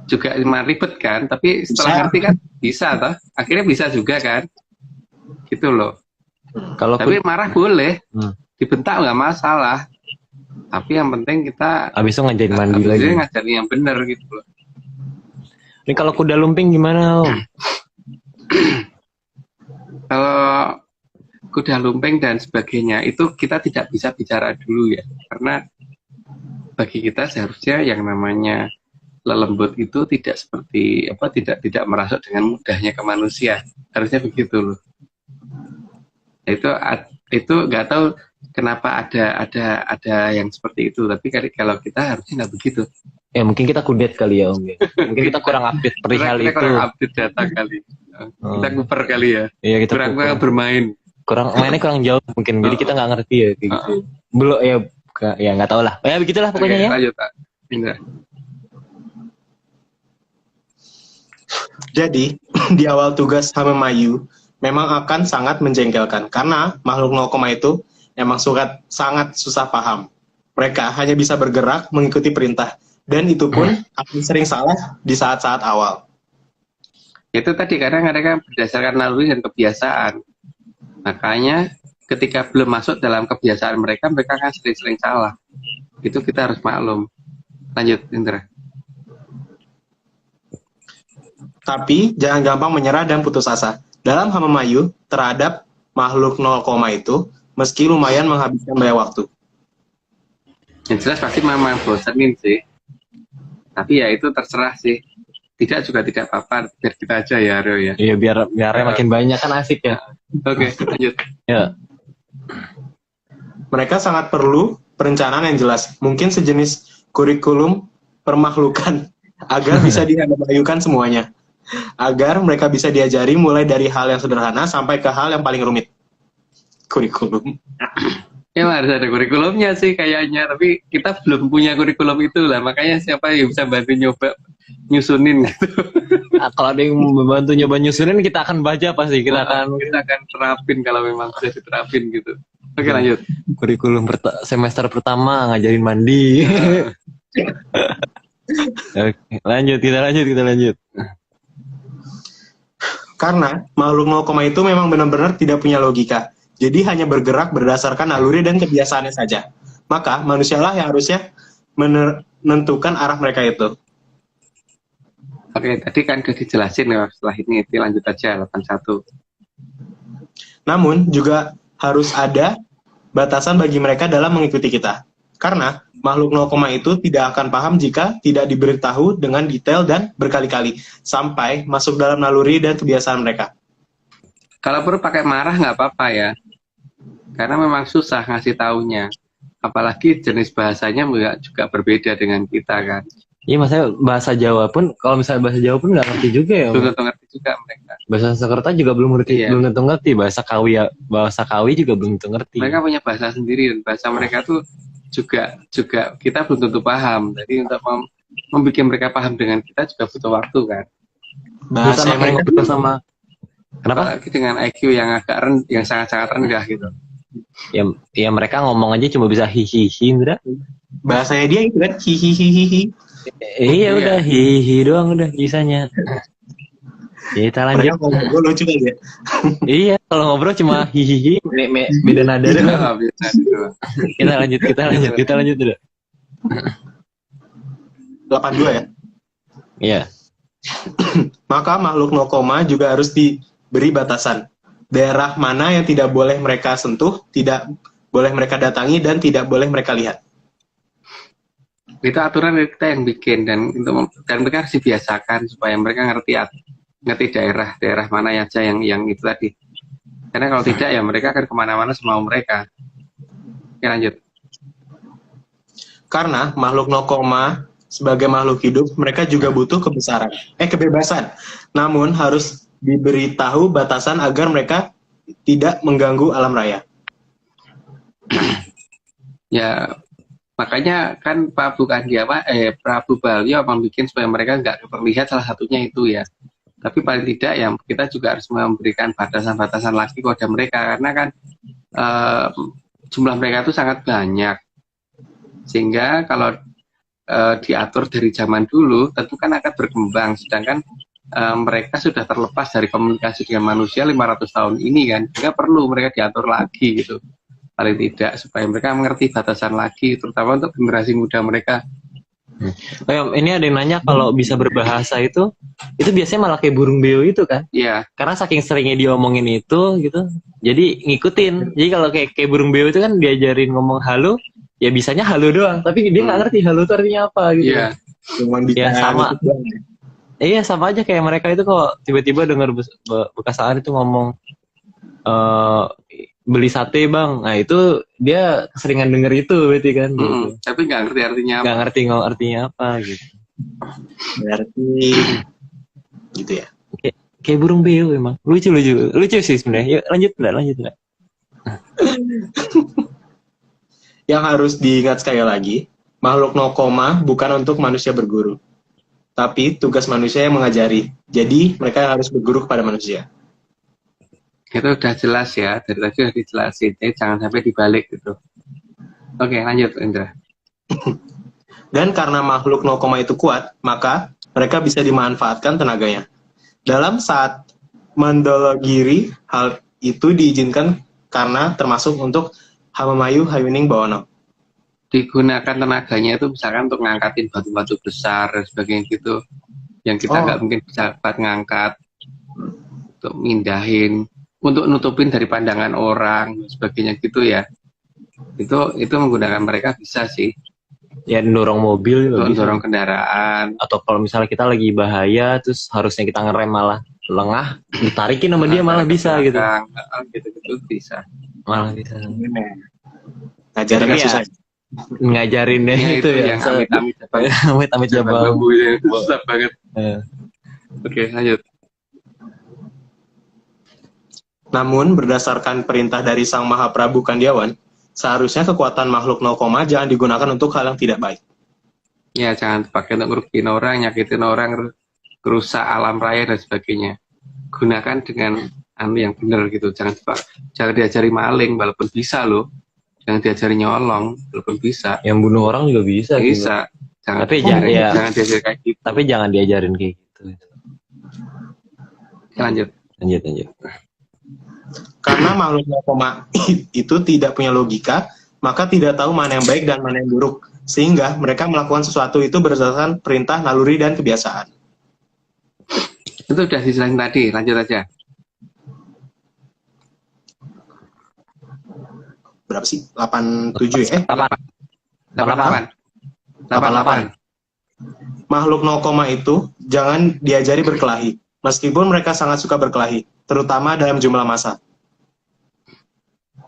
juga ribet kan, tapi setelah ngerti kan bisa toh, akhirnya bisa juga kan, gitu loh. Tapi marah boleh, dibentak nggak masalah, tapi yang penting kita abis itu ngajarin mandi lagi, ngajarin yang benar gitu loh. Ini kalau kuda lumping gimana Om? Kalau kuda lumping dan sebagainya itu kita tidak bisa bicara dulu ya, karena bagi kita seharusnya yang namanya lelembut itu tidak seperti tidak merasuk dengan mudahnya ke manusia. Harusnya begitu loh. Itu nggak tahu kenapa ada yang seperti itu, tapi kalau kita harusnya nggak begitu. Ya mungkin kita kudet kali ya Om ya. Mungkin kita kurang update perihal Kita itu. kurang update data kali. Kita kuper kali ya. Iya kita Kurang bermain. mainnya kurang jauh mungkin. Jadi kita nggak ngerti ya kayak gitu. Belum ya nggak tahu lah. Ya begitulah pokoknya Oke, ya. lanjut Pak. Indra. Jadi, di awal tugas Hamemayu memang akan sangat menjengkelkan karena makhluk 0, itu emang sangat susah paham. Mereka hanya bisa bergerak mengikuti perintah dan itu pun akan sering salah di saat-saat awal. Itu tadi karena mereka berdasarkan naluri dan kebiasaan. Makanya ketika belum masuk dalam kebiasaan mereka akan sering-sering salah. Itu kita harus maklum. Lanjut, Indra. Tapi jangan gampang menyerah dan putus asa. Dalam Hamemayu terhadap makhluk 0, itu meski lumayan menghabiskan banyak waktu. Yang jelas pasti memang bosanin sih. Tapi ya itu terserah sih. Tidak juga tidak apa-apa. Biar kita aja ya, Rio ya. Iya biar makin banyak kan asik ya. Oke, lanjut. Ya. Mereka sangat perlu perencanaan yang jelas. Mungkin sejenis kurikulum permakhlukan agar bisa dihamayukan semuanya. Agar mereka bisa diajari mulai dari hal yang sederhana sampai ke hal yang paling rumit. Kurikulum. Ya harus ada kurikulumnya sih kayaknya, tapi kita belum punya kurikulum itu lah, makanya siapa yang bisa bantu nyoba nyusunin gitu. Nah, kalau ada yang membantu nyoba nyusunin kita akan baca pasti kita akan terapin kalau memang sudah diterapin gitu. Oke, lanjut. Kurikulum semester pertama ngajarin mandi. Oke, kita lanjut. Karena makhluk 0, itu memang benar-benar tidak punya logika. Jadi hanya bergerak berdasarkan naluri dan kebiasaannya saja. Maka manusialah yang harusnya menentukan arah mereka itu. Oke, tadi kan udah dijelasin ya, setelah ini lanjut aja 81. Namun juga harus ada batasan bagi mereka dalam mengikuti kita. Karena makhluk 0, itu tidak akan paham jika tidak diberitahu dengan detail dan berkali-kali sampai masuk dalam naluri dan kebiasaan mereka. Kalau perlu pakai marah nggak apa-apa ya, karena memang susah ngasih taunya. Apalagi jenis bahasanya juga berbeda dengan kita kan. Iya maksudnya bahasa Jawa pun, kalau misalnya bahasa Jawa pun nggak ngerti juga ya. Belum tentu ngerti juga mereka. Bahasa Sanskerta juga belum ngerti, Iya. belum tentu ngerti. Bahasa Kawi juga belum tentu ngerti. Mereka punya bahasa sendiri dan bahasa mereka tuh juga kita belum tentu paham. Jadi untuk membuat mereka paham dengan kita juga butuh waktu kan. Bahasa Sama kayak mereka ngobrol sama. Kenapa? Apalagi dengan IQ yang yang sangat-sangat rendah gitu. Ya mereka ngomong aja cuma bisa hihihi, Indra. bahasanya dia itu kan hihihihihi. Iya udah hihi doang udah bisanya. Ya kita lanjut. Mereka ngomong lucu kali ya. Iya kalau ngobrol cuma hihihi, beda nada doang. Nggak bisa gitu. Kita lanjut udah. 82 ya. Iya. Maka makhluk 0, juga harus diberi batasan. Daerah mana yang tidak boleh mereka sentuh, tidak boleh mereka datangi, dan tidak boleh mereka lihat. Itu aturan kita yang bikin dan mereka harus dibiasakan supaya mereka ngerti daerah mana aja yang itu tadi. Karena kalau tidak ya mereka akan kemana-mana semau mereka. Oke, lanjut. Karena makhluk 0, sebagai makhluk hidup, mereka juga butuh kebebasan. Namun harus diberitahu batasan agar mereka tidak mengganggu alam raya. Ya makanya kan Prabu Balyo membuat supaya mereka nggak terlihat, salah satunya itu ya. Tapi paling tidak ya kita juga harus memberikan batasan-batasan lagi kepada mereka karena kan jumlah mereka itu sangat banyak, sehingga kalau diatur dari zaman dulu tentu kan akan berkembang, sedangkan mereka sudah terlepas dari komunikasi dengan manusia 500 tahun ini kan, sehingga perlu mereka diatur lagi gitu, paling tidak supaya mereka mengerti batasan lagi, terutama untuk generasi muda mereka. Ini ada yang nanya kalau bisa berbahasa itu biasanya malah kayak burung beo itu kan? Iya. Karena saking seringnya diomongin itu gitu, jadi ngikutin. Jadi kalau kayak burung beo itu kan diajarin ngomong halo, ya bisanya halo doang, tapi dia nggak ngerti halo itu artinya apa gitu. Iya. Cuman bisa Ya, sama. ngutip doang ya. Iya, sama aja kayak mereka itu kok tiba-tiba dengar bekas Aan itu ngomong eh beli sate bang, nah itu dia keseringan denger itu berarti kan gitu. Tapi nggak ngerti artinya Nggak apa. ngerti artinya apa gitu. Berarti gitu ya. Kayak burung beo emang. Lucu sih sebenarnya. Yuk lanjut nggak. Yang harus diingat sekali lagi, makhluk no koma bukan untuk manusia berguru. Tapi tugas manusia yang mengajari. Jadi mereka harus berguru kepada manusia. Itu udah jelas ya, dari tadi udah dijelasin. Jangan sampai dibalik gitu. Oke, lanjut Indra. Dan karena makhluk no koma itu kuat, maka mereka bisa dimanfaatkan tenaganya. Dalam saat mendologiri, hal itu diizinkan karena termasuk untuk Hamamayu Hayuning Bawono. Digunakan tenaganya itu misalkan untuk ngangkatin batu-batu besar dan sebagainya gitu. Yang kita nggak mungkin bisa dapat ngangkat. Untuk mindahin. Untuk nutupin dari pandangan orang dan sebagainya gitu ya. Itu menggunakan mereka bisa sih. Ya dorong mobil juga bisa. Dorong kendaraan. Atau kalau misalnya kita lagi bahaya terus harusnya kita ngerem malah lengah, ditarikin sama dia malah bisa gitu. Gitu bisa. Malah bisa. Ngajarinnya Tapi ya, susah. ngajarinnya itu ya. Yang amit-amit Amit jabang. bambu ya. Susah banget. Oke, lanjut. Namun, berdasarkan perintah dari Sang Mahaprabu Kandiawan, seharusnya kekuatan makhluk no koma jangan digunakan untuk hal yang tidak baik. Ya, jangan dipakai untuk ngerugiin orang, nyakitin orang, rusak alam raya dan sebagainya. Gunakan dengan yang benar gitu. Jangan diajari maling, walaupun bisa loh. Jangan diajari nyolong, walaupun bisa. Yang bunuh orang juga bisa. Bisa. Jangan, tapi jangan diajari kayak gitu. Tapi jangan diajarin kayak gitu. Lanjut. Karena makhluk no koma itu tidak punya logika, maka tidak tahu mana yang baik dan mana yang buruk. Sehingga mereka melakukan sesuatu itu berdasarkan perintah, naluri, dan kebiasaan. Itu udah dijelasin tadi, lanjut aja. Berapa sih? 87 ya? 88. Makhluk no koma itu jangan diajari berkelahi, meskipun mereka sangat suka berkelahi, terutama dalam jumlah massa.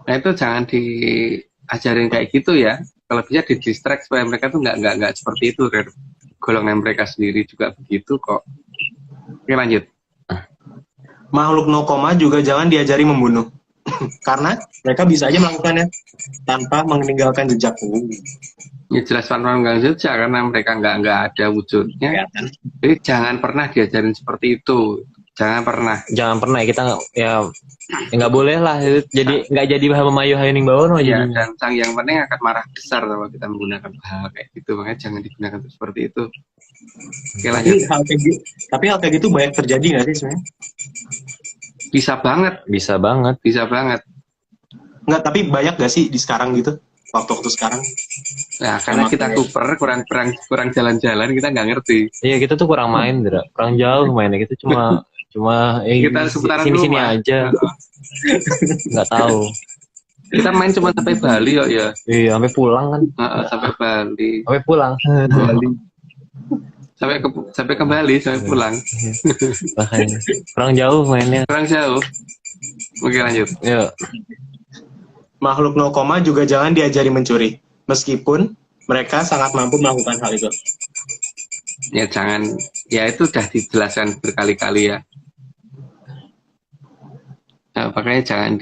Nah itu jangan diajarin kayak gitu ya. Kalau bisa didistract supaya mereka tuh nggak seperti itu. Golongan mereka sendiri juga begitu kok. Oke, lanjut. Makhluk no koma juga jangan diajari membunuh, karena mereka bisa aja melakukannya tanpa meninggalkan jejak. Ya jelas mengganggu jejak karena mereka nggak ada wujudnya. Jadi jangan pernah diajarin seperti itu. Jangan pernah kita ya nggak boleh lah. Jadi nggak jadi Hamamayu Hayuning Bawono. Ya, dan sang yang penting akan marah besar kalau kita menggunakan hal kayak gitu. Makanya jangan digunakan seperti itu. Oke, lanjut. Tapi hal kayak gitu banyak terjadi nggak sih sebenarnya? Bisa banget. Nggak, tapi banyak nggak sih di sekarang gitu? Waktu-waktu sekarang? Nah, karena kita kurang jalan-jalan, kita nggak ngerti. Iya, kita tuh kurang main, kurang jauh mainnya. Kita cuma kita seputaran sini rumah aja. Nggak tahu. Kita main cuma sampai Bali kok ya. Iya, sampai pulang kan. Sampai Bali. Sampai pulang. Sampai ke Bali, sampai pulang. Makanya kurang jauh mainnya. Oke, lanjut. Yuk. Makhluk no koma juga jangan diajari mencuri, meskipun mereka sangat mampu melakukan hal itu. Ya jangan, ya itu udah dijelaskan berkali-kali ya. Nah, makanya jangan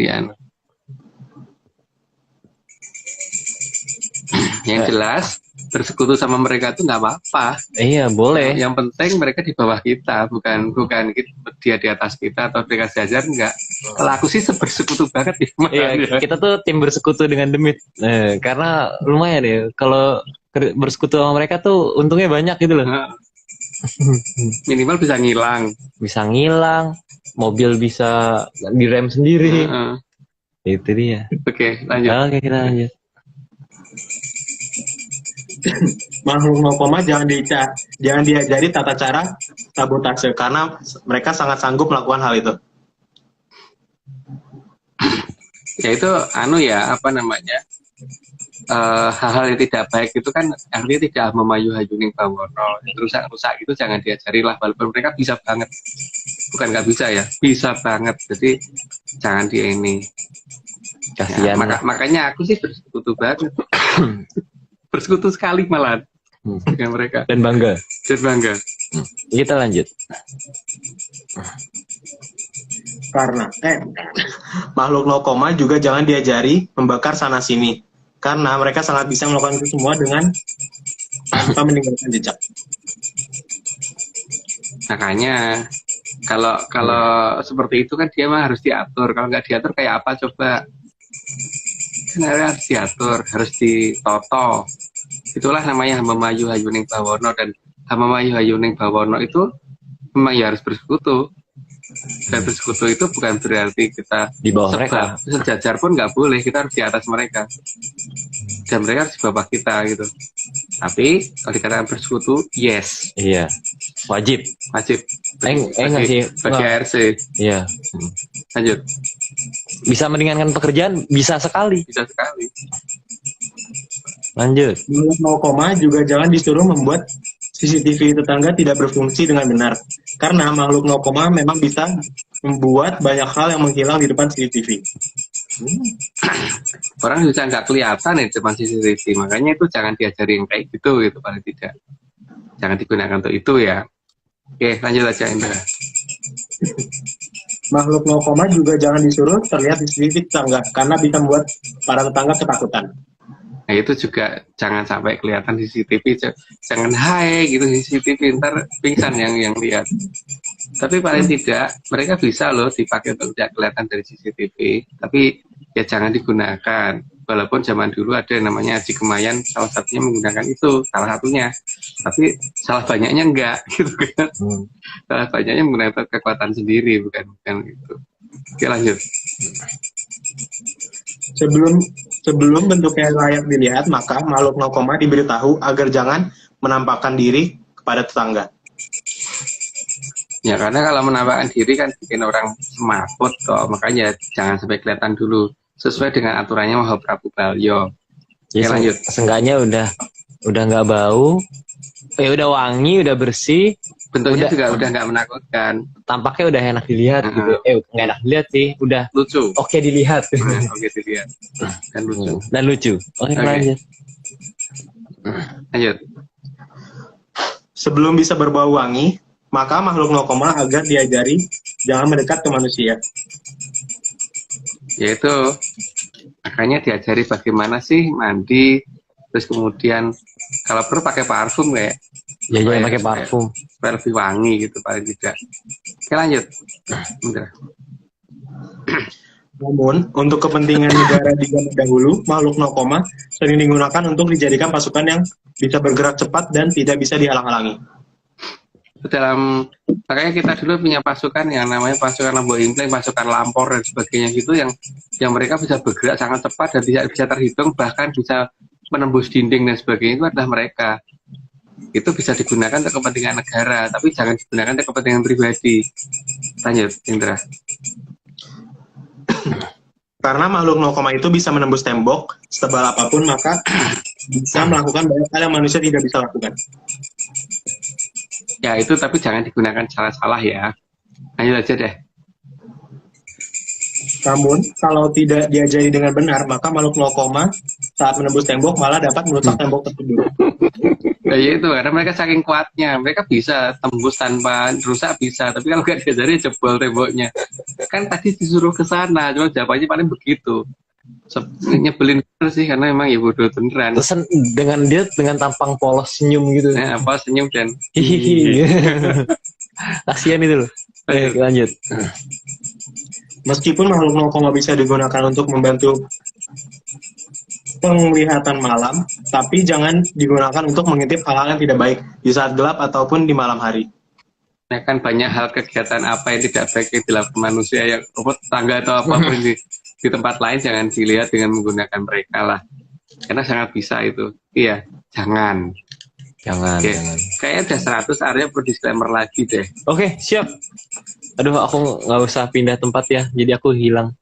yang jelas bersekutu sama mereka itu nggak apa-apa. Iya, boleh. Yang penting mereka di bawah kita, bukan dia di atas kita atau mereka sejajar, enggak. Kalau aku sih bersekutu banget ya. Iya, kita tuh tim bersekutu dengan Demit. Karena lumayan ya, kalau bersekutu sama mereka tuh untungnya banyak gitu loh. Minimal bisa ngilang. Mobil bisa direm sendiri. Itu dia. Oke, lanjut. Oke, kita lanjut. Makhluk no koma jangan diajari tata cara sabotase, karena mereka sangat sanggup melakukan hal itu. Ya itu hal-hal yang tidak baik itu kan artinya tidak memayu hayuning bawono, rusak-rusak itu jangan diajari lah, walaupun mereka bisa banget, bukan nggak bisa ya, bisa banget, jadi jangan di ini. Kasihan. Makanya aku sih bersekutu banget, bersekutu sekali malah dengan mereka Dan bangga. dan bangga. Kita lanjut. Karena makhluk no koma juga jangan diajari membakar sana sini, karena mereka sangat bisa melakukan itu semua dengan tanpa meninggalkan jejak. Makanya kalau seperti itu kan dia mah harus diatur. Kalau nggak diatur kayak apa coba? Kan harus diatur, harus ditoto. Itulah namanya hamba mayu hayuning bawono, dan hamba mayu hayuning bawono itu memang ya harus bersekutu. Dan bersekutu itu bukan berarti kita Di bawah mereka. sejajar pun nggak boleh, kita harus di atas mereka. Dan mereka harus di bawah kita gitu. Tapi kalau dikatakan bersekutu, yes, Iya. Wajib. wajib. ngasih Bagi ARC. Iya. Lanjut, Bisa meringankan pekerjaan, bisa sekali. bisa sekali. Lanjut. Makhluk no koma juga jangan disuruh membuat CCTV tetangga tidak berfungsi dengan benar, karena makhluk no koma memang bisa membuat banyak hal yang menghilang di depan CCTV. Orang bisa nggak kelihatan ya di depan CCTV, makanya itu jangan diajari yang kayak gitu paling tidak. Jangan digunakan untuk itu ya. Oke, lanjut aja Indra. Makhluk no koma juga jangan disuruh terlihat di CCTV tetangga, karena bisa membuat para tetangga ketakutan. Nah itu juga jangan sampai kelihatan di CCTV, jangan hai gitu di CCTV, ntar pingsan yang lihat. Tapi paling tidak mereka bisa loh dipakai untuk tidak kelihatan dari CCTV, tapi ya jangan digunakan. Walaupun zaman dulu ada yang namanya Haji Kemayan, salah satunya menggunakan itu, salah satunya. Tapi salah banyaknya enggak gitu kan. Salah banyaknya menggunakan kekuatan sendiri, bukan gitu. Oke lanjut. Sebelum bentuknya layak dilihat, maka makhluk no koma diberitahu agar jangan menampakkan diri kepada tetangga. Ya karena kalau menampakkan diri kan bikin orang semaput kok, makanya jangan sampai kelihatan dulu, sesuai dengan aturannya Maha Prabu Balyo. Ya, Oke, lanjut. Seenggaknya udah nggak bau, udah wangi, udah bersih, Bentuknya juga udah nggak menakutkan, tampaknya udah enak dilihat gitu. Nggak enak dilihat sih, udah lucu. oke dilihat. Oke dilihat dan lucu. Dan lucu. Oke, Oke. lanjut. Lanjut. Sebelum bisa berbau wangi, maka makhluk no koma agar diajari jangan mendekat ke manusia. Yaitu makanya diajari bagaimana sih mandi, terus kemudian kalau perlu pakai parfum kayak Ya jangan supaya- pakai parfum. supaya lebih wangi gitu paling tidak. Oke lanjut. Indra. Namun, untuk kepentingan negara di zaman dahulu, makhluk no koma sering digunakan untuk dijadikan pasukan yang bisa bergerak cepat dan tidak bisa dihalang-halangi. Makanya kita dulu punya pasukan yang namanya pasukan Lambo Impleng, pasukan Lampor dan sebagainya gitu, yang mereka bisa bergerak sangat cepat dan tidak bisa terhitung, bahkan bisa menembus dinding dan sebagainya, itu adalah mereka. Itu bisa digunakan untuk kepentingan negara, tapi jangan digunakan untuk kepentingan pribadi. Lanjut, Indra. Karena makhluk no koma itu bisa menembus tembok setebal apapun, maka bisa melakukan banyak hal yang manusia tidak bisa lakukan. Ya itu tapi jangan digunakan salah-salah ya. Lanjut aja deh. Namun, kalau tidak diajari dengan benar, maka makhluk no koma saat menembus tembok malah dapat merusak tembok tersebut. Ya itu karena mereka saking kuatnya, mereka bisa tembus tanpa rusak bisa, tapi kalau nggak diajari jebol temboknya. Kan tadi disuruh ke sana, cuma jawabannya paling begitu. Nyebelin bener sih karena memang ya bodoh beneran. Terus dengan tampang polos senyum gitu. Nah, apa senyum dan Hihihi. Kasihan itu loh. Lanjut. Meskipun makhluk no koma bisa digunakan untuk membantu penglihatan malam, tapi jangan digunakan untuk mengintip hal-hal yang tidak baik di saat gelap ataupun di malam hari. ya kan banyak hal kegiatan apa yang tidak baik yang dilakukan manusia, yang tangga atau apapun di tempat lain jangan dilihat dengan menggunakan mereka lah, karena sangat bisa itu. Iya, jangan. Jangan. Kayaknya udah 100, area perlu disclaimer lagi deh. Oke, siap. Aduh, aku nggak usah pindah tempat ya, jadi aku hilang.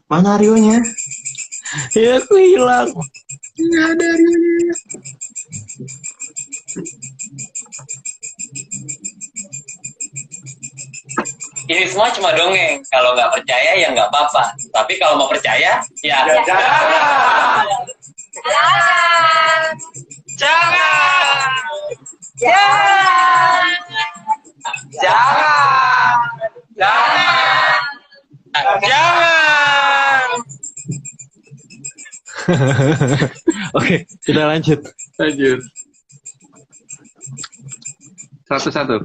Mana Arionya? Ya aku hilang. Nggak ada Rio. Ini semua cuma dongeng. Kalau nggak percaya ya nggak apa-apa. Tapi kalau mau percaya, ya jangan. Oke, kita lanjut. Lanjut. 101.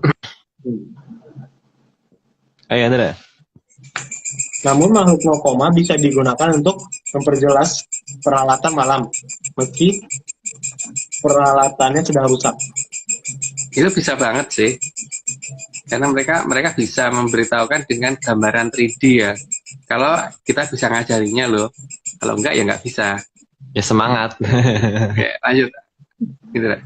Ayo Andra. Namun makhluk no koma bisa digunakan untuk memperjelas peralatan malam, meski peralatannya sudah rusak. Itu bisa banget sih. Karena mereka bisa memberitahukan dengan gambaran 3D ya. Kalau kita bisa ngajarinya loh. Kalau enggak ya nggak bisa. Ya semangat. Oke, lanjut. Gitu lah.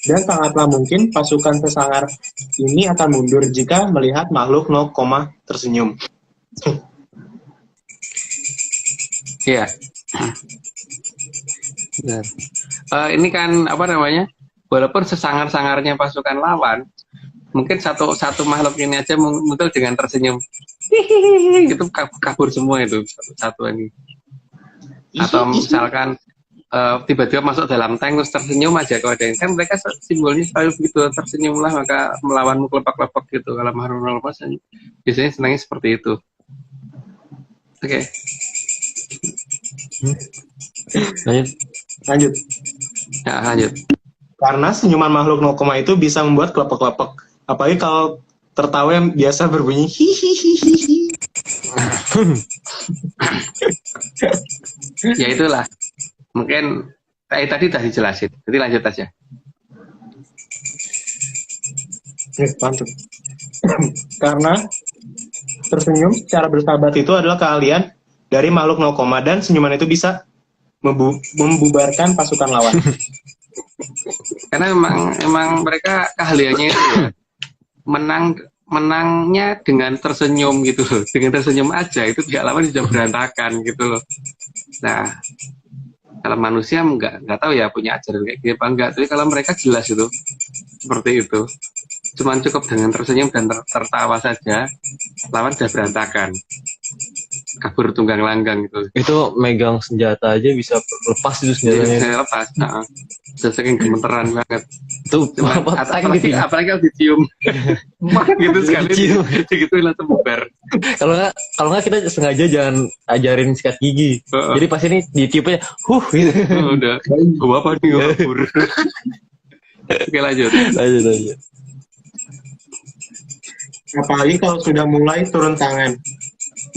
Dan sangatlah mungkin pasukan pesangar ini akan mundur jika melihat makhluk no koma tersenyum. Iya. Benar. Ini kan apa namanya? Walaupun sesangar-sangarnya pasukan lawan, mungkin satu makhluk ini aja muncul dengan tersenyum. Hihihi, itu kabur semua itu satu ini. Atau misalkan tiba-tiba masuk dalam tank terus tersenyum aja kalau ada yang kan mereka simbolnya selalu begitu, tersenyumlah maka melawanmu kelepak-kelepak gitu. Kalau makhluk biasanya senangnya seperti itu. Oke. Lanjut. Ya, lanjut. Karena senyuman makhluk no koma itu bisa membuat kelepek-kelepek. Apalagi kalau tertawa yang biasa berbunyi hihihihi. Ya itulah. Mungkin tadi sudah dijelasin. Jadi lanjut aja. Mantap. Karena tersenyum secara bersahabat itu adalah keahlian dari makhluk no koma dan senyuman itu bisa membubarkan pasukan lawan. Karena emang mereka keahliannya itu ya, menangnya dengan tersenyum gitu loh. Dengan tersenyum aja itu pihak lawan sudah berantakan gitu loh. Nah, kalau manusia nggak tahu ya punya ajaran kayak gitu apa enggak. Tapi kalau mereka jelas itu seperti itu. Cuman cukup dengan tersenyum dan tertawa saja, lawan sudah berantakan. Kabur tunggang langgang gitu. Itu megang senjata aja bisa lepas itu senjatanya. Saya lepas. Saking gemeteran banget. Itu apalagi kalau dicium. Gitu sekali. Gitu langsung bubar. Kalau nggak kita sengaja jangan ajarin sikat gigi. Jadi pas ini ditiupnya, gitu. Udah. Gua apa nih kabur. Oke lanjut. Apalagi kalau sudah mulai turun tangan,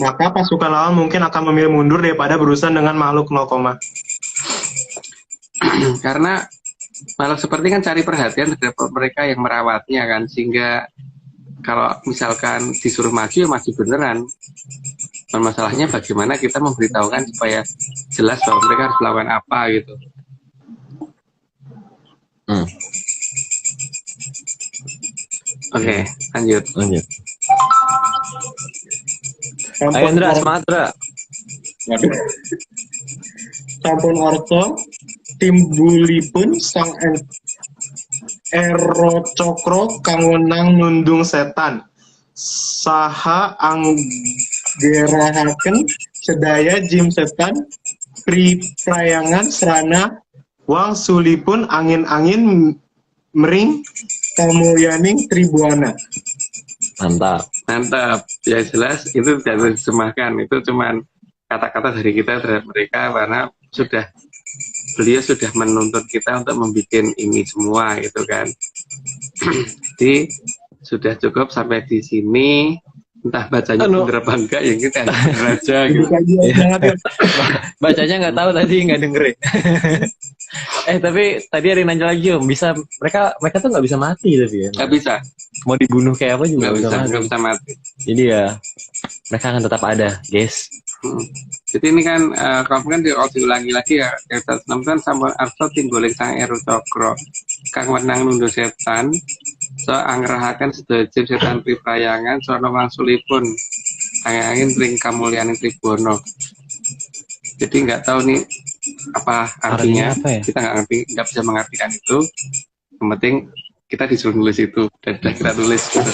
maka pasukan lawan mungkin akan memilih mundur daripada berurusan dengan makhluk no koma. Karena makhluk seperti kan cari perhatian terhadap mereka yang merawatnya kan, sehingga kalau misalkan disuruh maju ya maju beneran. Dan masalahnya bagaimana kita memberitahukan supaya jelas bahwa mereka harus melakukan apa gitu. Oke, lanjut. Ayo Andra, semangat Andra. Sampun orto timbulipun sang ero cokro kang wenang nundung setan saha anggerahaken sedaya jim setan priprayangan serana wang sulipun angin-angin mering kamulyaning tribuana. Mantap. Ya jelas itu tidak diterjemahkan. Itu cuman kata-kata dari kita terhadap mereka karena beliau sudah menuntut kita untuk membuat ini semua gitu kan. Jadi sudah cukup sampai di sini. Entah bacanya bener apa enggak ya kita denger aja gitu. Bacanya nggak tahu tadi, nggak dengerin. Tapi tadi ada yang nanya lagi Om, mereka tuh nggak bisa mati tapi ya. Nggak bisa. Mau dibunuh kayak apa juga nggak bisa mati. Jadi ya mereka akan tetap ada, guys. Jadi ini kan kalau diulangi lagi ya, ayat 6 kan sampun arsa timbuling sang eru cokro kang wenang nunduk setan so angrahaken sedaya jim setan priprayangan sono wangsulipun angin ring kamulyaning tribono. Jadi nggak tahu nih apa artinya. Artinya apa ya? Kita nggak ngerti, nggak bisa mengartikan itu. Yang penting kita disuruh nulis itu dan sudah kita tulis gitu.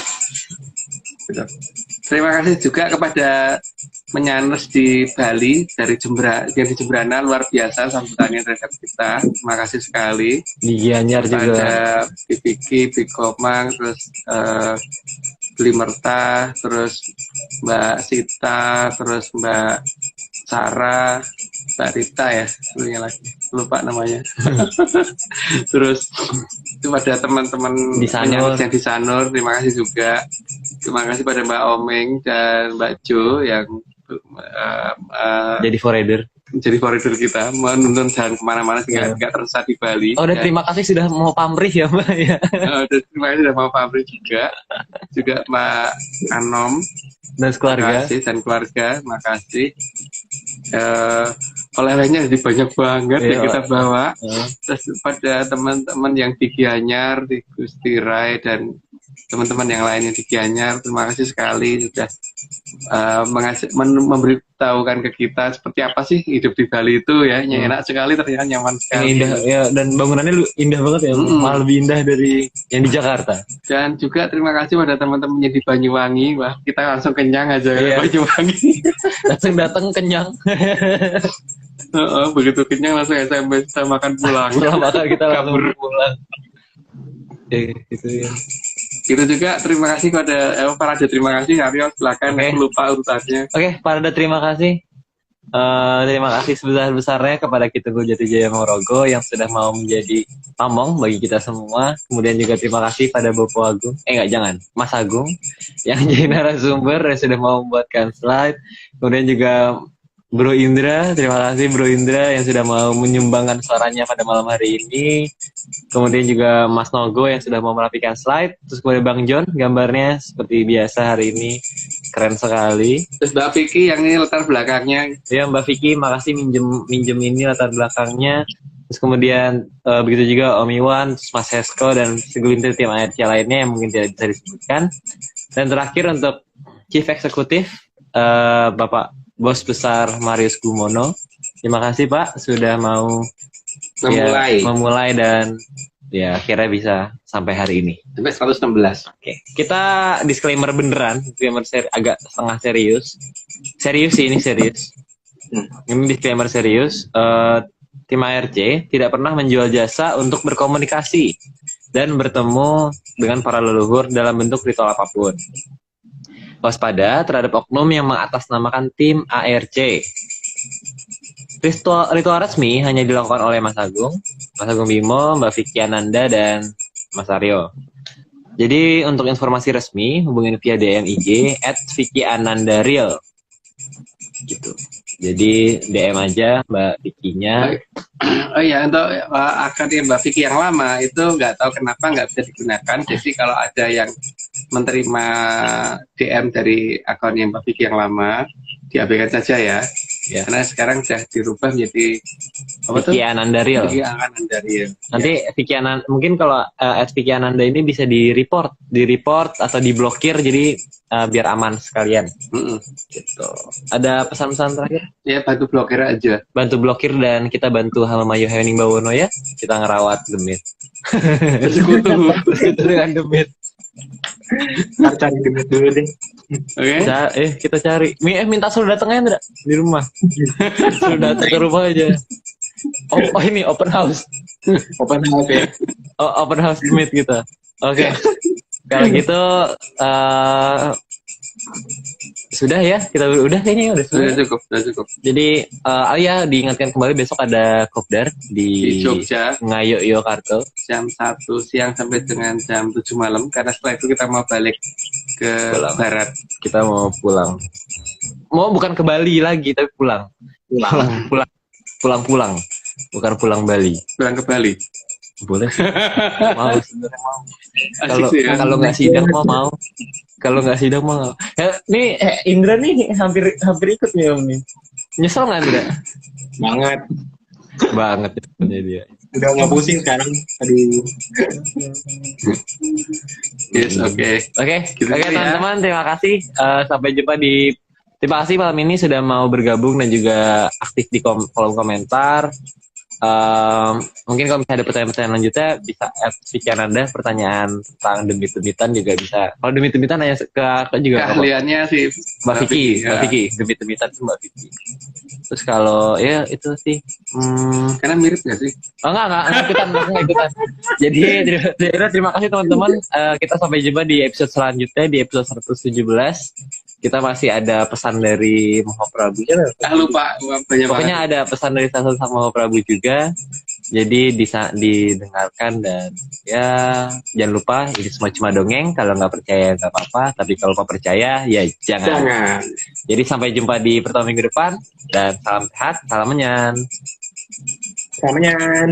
Gitu. Terima kasih juga kepada Menyaners di Bali dari Jembrana, luar biasa sambutannya terhadap kita. Terima kasih sekali. Di Gianyar juga. Ada Bipiki, Bikomang, terus Beli Merta, terus Mbak Sita, terus Mbak Sarah, Mbak Rita ya, sebelumnya lagi lupa namanya. Terus itu pada teman-teman Di Sanur. yang di Sanur, terima kasih juga. Terima kasih pada Mbak Omeng dan Mbak Jo yang Jadi forader. jadi koridor kita menuntun jalan kemana-mana sehingga nggak tersesat di Bali. Oh, dan Ya. terima kasih sudah mau pamrih ya Mbak ya. Dan terima kasih sudah mau pamrih juga Mbak Anom Dan keluarga. makasih dan keluarga makasih. Oleh-olehnya jadi banyak banget Iya, yang kita bawa. Heeh. Terus pada teman-teman yang di Gianyar, di Gusti Rai dan teman-teman yang lainnya di Gianyar, terima kasih sekali sudah memberitahukan ke kita seperti apa sih hidup di Bali itu ya. Enak sekali, ternyata nyaman Ini sekali. indah ya, dan bangunannya indah banget ya, malah lebih indah dari yang di Jakarta. Dan juga terima kasih pada teman-teman yang di Banyuwangi. Wah, kita langsung kenyang aja Iya. ke Banyuwangi. Langsung datang kenyang. Begitu kenyang langsung SMS kita makan pulang. Setelah makan kita langsung pulang. Itu ya. Itu juga terima kasih kepada Parada, terima kasih Aryo, silakan. Oke. Aku lupa urutannya. Oke, Parada terima kasih. Terima kasih sebesar-besarnya kepada Kitunggu Jatijaya Morogo yang sudah mau menjadi pamong bagi kita semua. Kemudian juga terima kasih pada Bopo Agung, jangan, Mas Agung yang jadi narasumber yang sudah mau membuatkan slide. Kemudian juga Bro Indra, terima kasih Bro Indra yang sudah mau menyumbangkan suaranya pada malam hari ini. Kemudian juga Mas Nogo yang sudah mau merapikan slide. Terus kemudian Bang John, gambarnya seperti biasa hari ini keren sekali. Terus Mbak Vicky yang ini latar belakangnya. Ya Mbak Vicky, makasih minjem ini latar belakangnya. Terus kemudian begitu juga Om Iwan, terus Mas Hesko dan segelintir tim ARC lainnya yang mungkin tidak bisa disebutkan. Dan terakhir untuk Chief Executive Bapak Bos Besar Marius Gumono. Terima kasih Pak sudah mau memulai dan ya akhirnya bisa sampai hari ini. Sampai 116. Oke, kita disclaimer beneran, disclaimer agak setengah serius. Serius sih, ini serius. Ini disclaimer serius. Tim ARC tidak pernah menjual jasa untuk berkomunikasi dan bertemu dengan para leluhur dalam bentuk ritual apapun. Waspada terhadap oknum yang mengatasnamakan tim ARC. Ritual resmi hanya dilakukan oleh Mas Agung Bimo, Mbak Vicky Ananda, dan Mas Aryo. Jadi untuk informasi resmi hubungin via DM IG @VickyAnandaReal. Gitu. Jadi DM aja Mbak Vicky-nya. Oh iya, untuk akun Mbak Vicky yang lama itu nggak tahu kenapa nggak bisa digunakan. Jadi kalau ada yang menerima DM dari akun Mbak Vicky yang lama, diabaikan saja ya. Ya. Karena sekarang sudah dirubah menjadi Vicky AnandaReal. Vicky AnandaReal. Nanti Vicky Ananda, mungkin kalau Vicky Ananda ini bisa di report atau diblokir, jadi biar aman sekalian. Gitu. Ada pesan-pesan terakhir? Ya, bantu blokir aja. Bantu blokir dan kita bantu Halemayu Hening Bawono ya. Kita ngerawat Demit. Bersekutu. Bersekutu dengan Demit. Ntar cari duit dulu deh. Oke. Kita cari. Minta suruh datang aja enggak di rumah. Suruh datang ke rumah aja. Oh ini open house. Open house ya. Open house Demit kita. Oke. Kalau gitu sudah ya, kita udah kayaknya Sudah cukup. Jadi ya diingatkan kembali besok ada kopdar Di di Jogja Ngayo Yogyakarta. jam 1 siang sampai dengan jam 7 malam karena setelah itu kita mau balik ke barat. Kita mau pulang. Mau bukan ke Bali lagi tapi pulang. Pulang. Bukan pulang Bali. Pulang ke Bali. Boleh sih. Mau sebenarnya mau. Asik sih ya. Kalau nggak sidang mau. Kalau nggak sidang mau. Ya, nih Indra nih hampir ikut nih Om nih. Nyesel nggak Indra? Banget ya dia. Udah nggak pusing sekarang. Aduh. Yes, oke. Oke, Gitu ya. teman-teman, terima kasih. Sampai jumpa di Terima kasih malam ini sudah mau bergabung dan juga aktif di kolom komentar. Mungkin kalau misalnya ada pertanyaan-pertanyaan lanjutnya bisa add pikiran Anda, pertanyaan tentang demit-demitan juga bisa. Kalau demit-demitan nanya ke aku juga. Keahliannya sih Mbak Vicky, demit-demitan itu Mbak Vicky. Terus kalau ya itu sih, karena mirip nggak sih? oh enggak ikutan. Jadi terima kasih teman-teman. Kita sampai jumpa di episode selanjutnya di episode 117. Kita masih ada pesan dari Maha Prabu. Lupa banyak Pokoknya banget. ada pesan dari Sasan sama Maha Prabu juga. Jadi didengarkan dan ya jangan lupa ini semua cuma dongeng. Kalau nggak percaya nggak apa-apa. Tapi kalau mau percaya ya jangan. Jadi sampai jumpa di pertemuan minggu depan dan salam sehat, salam menyan. Salam menyan.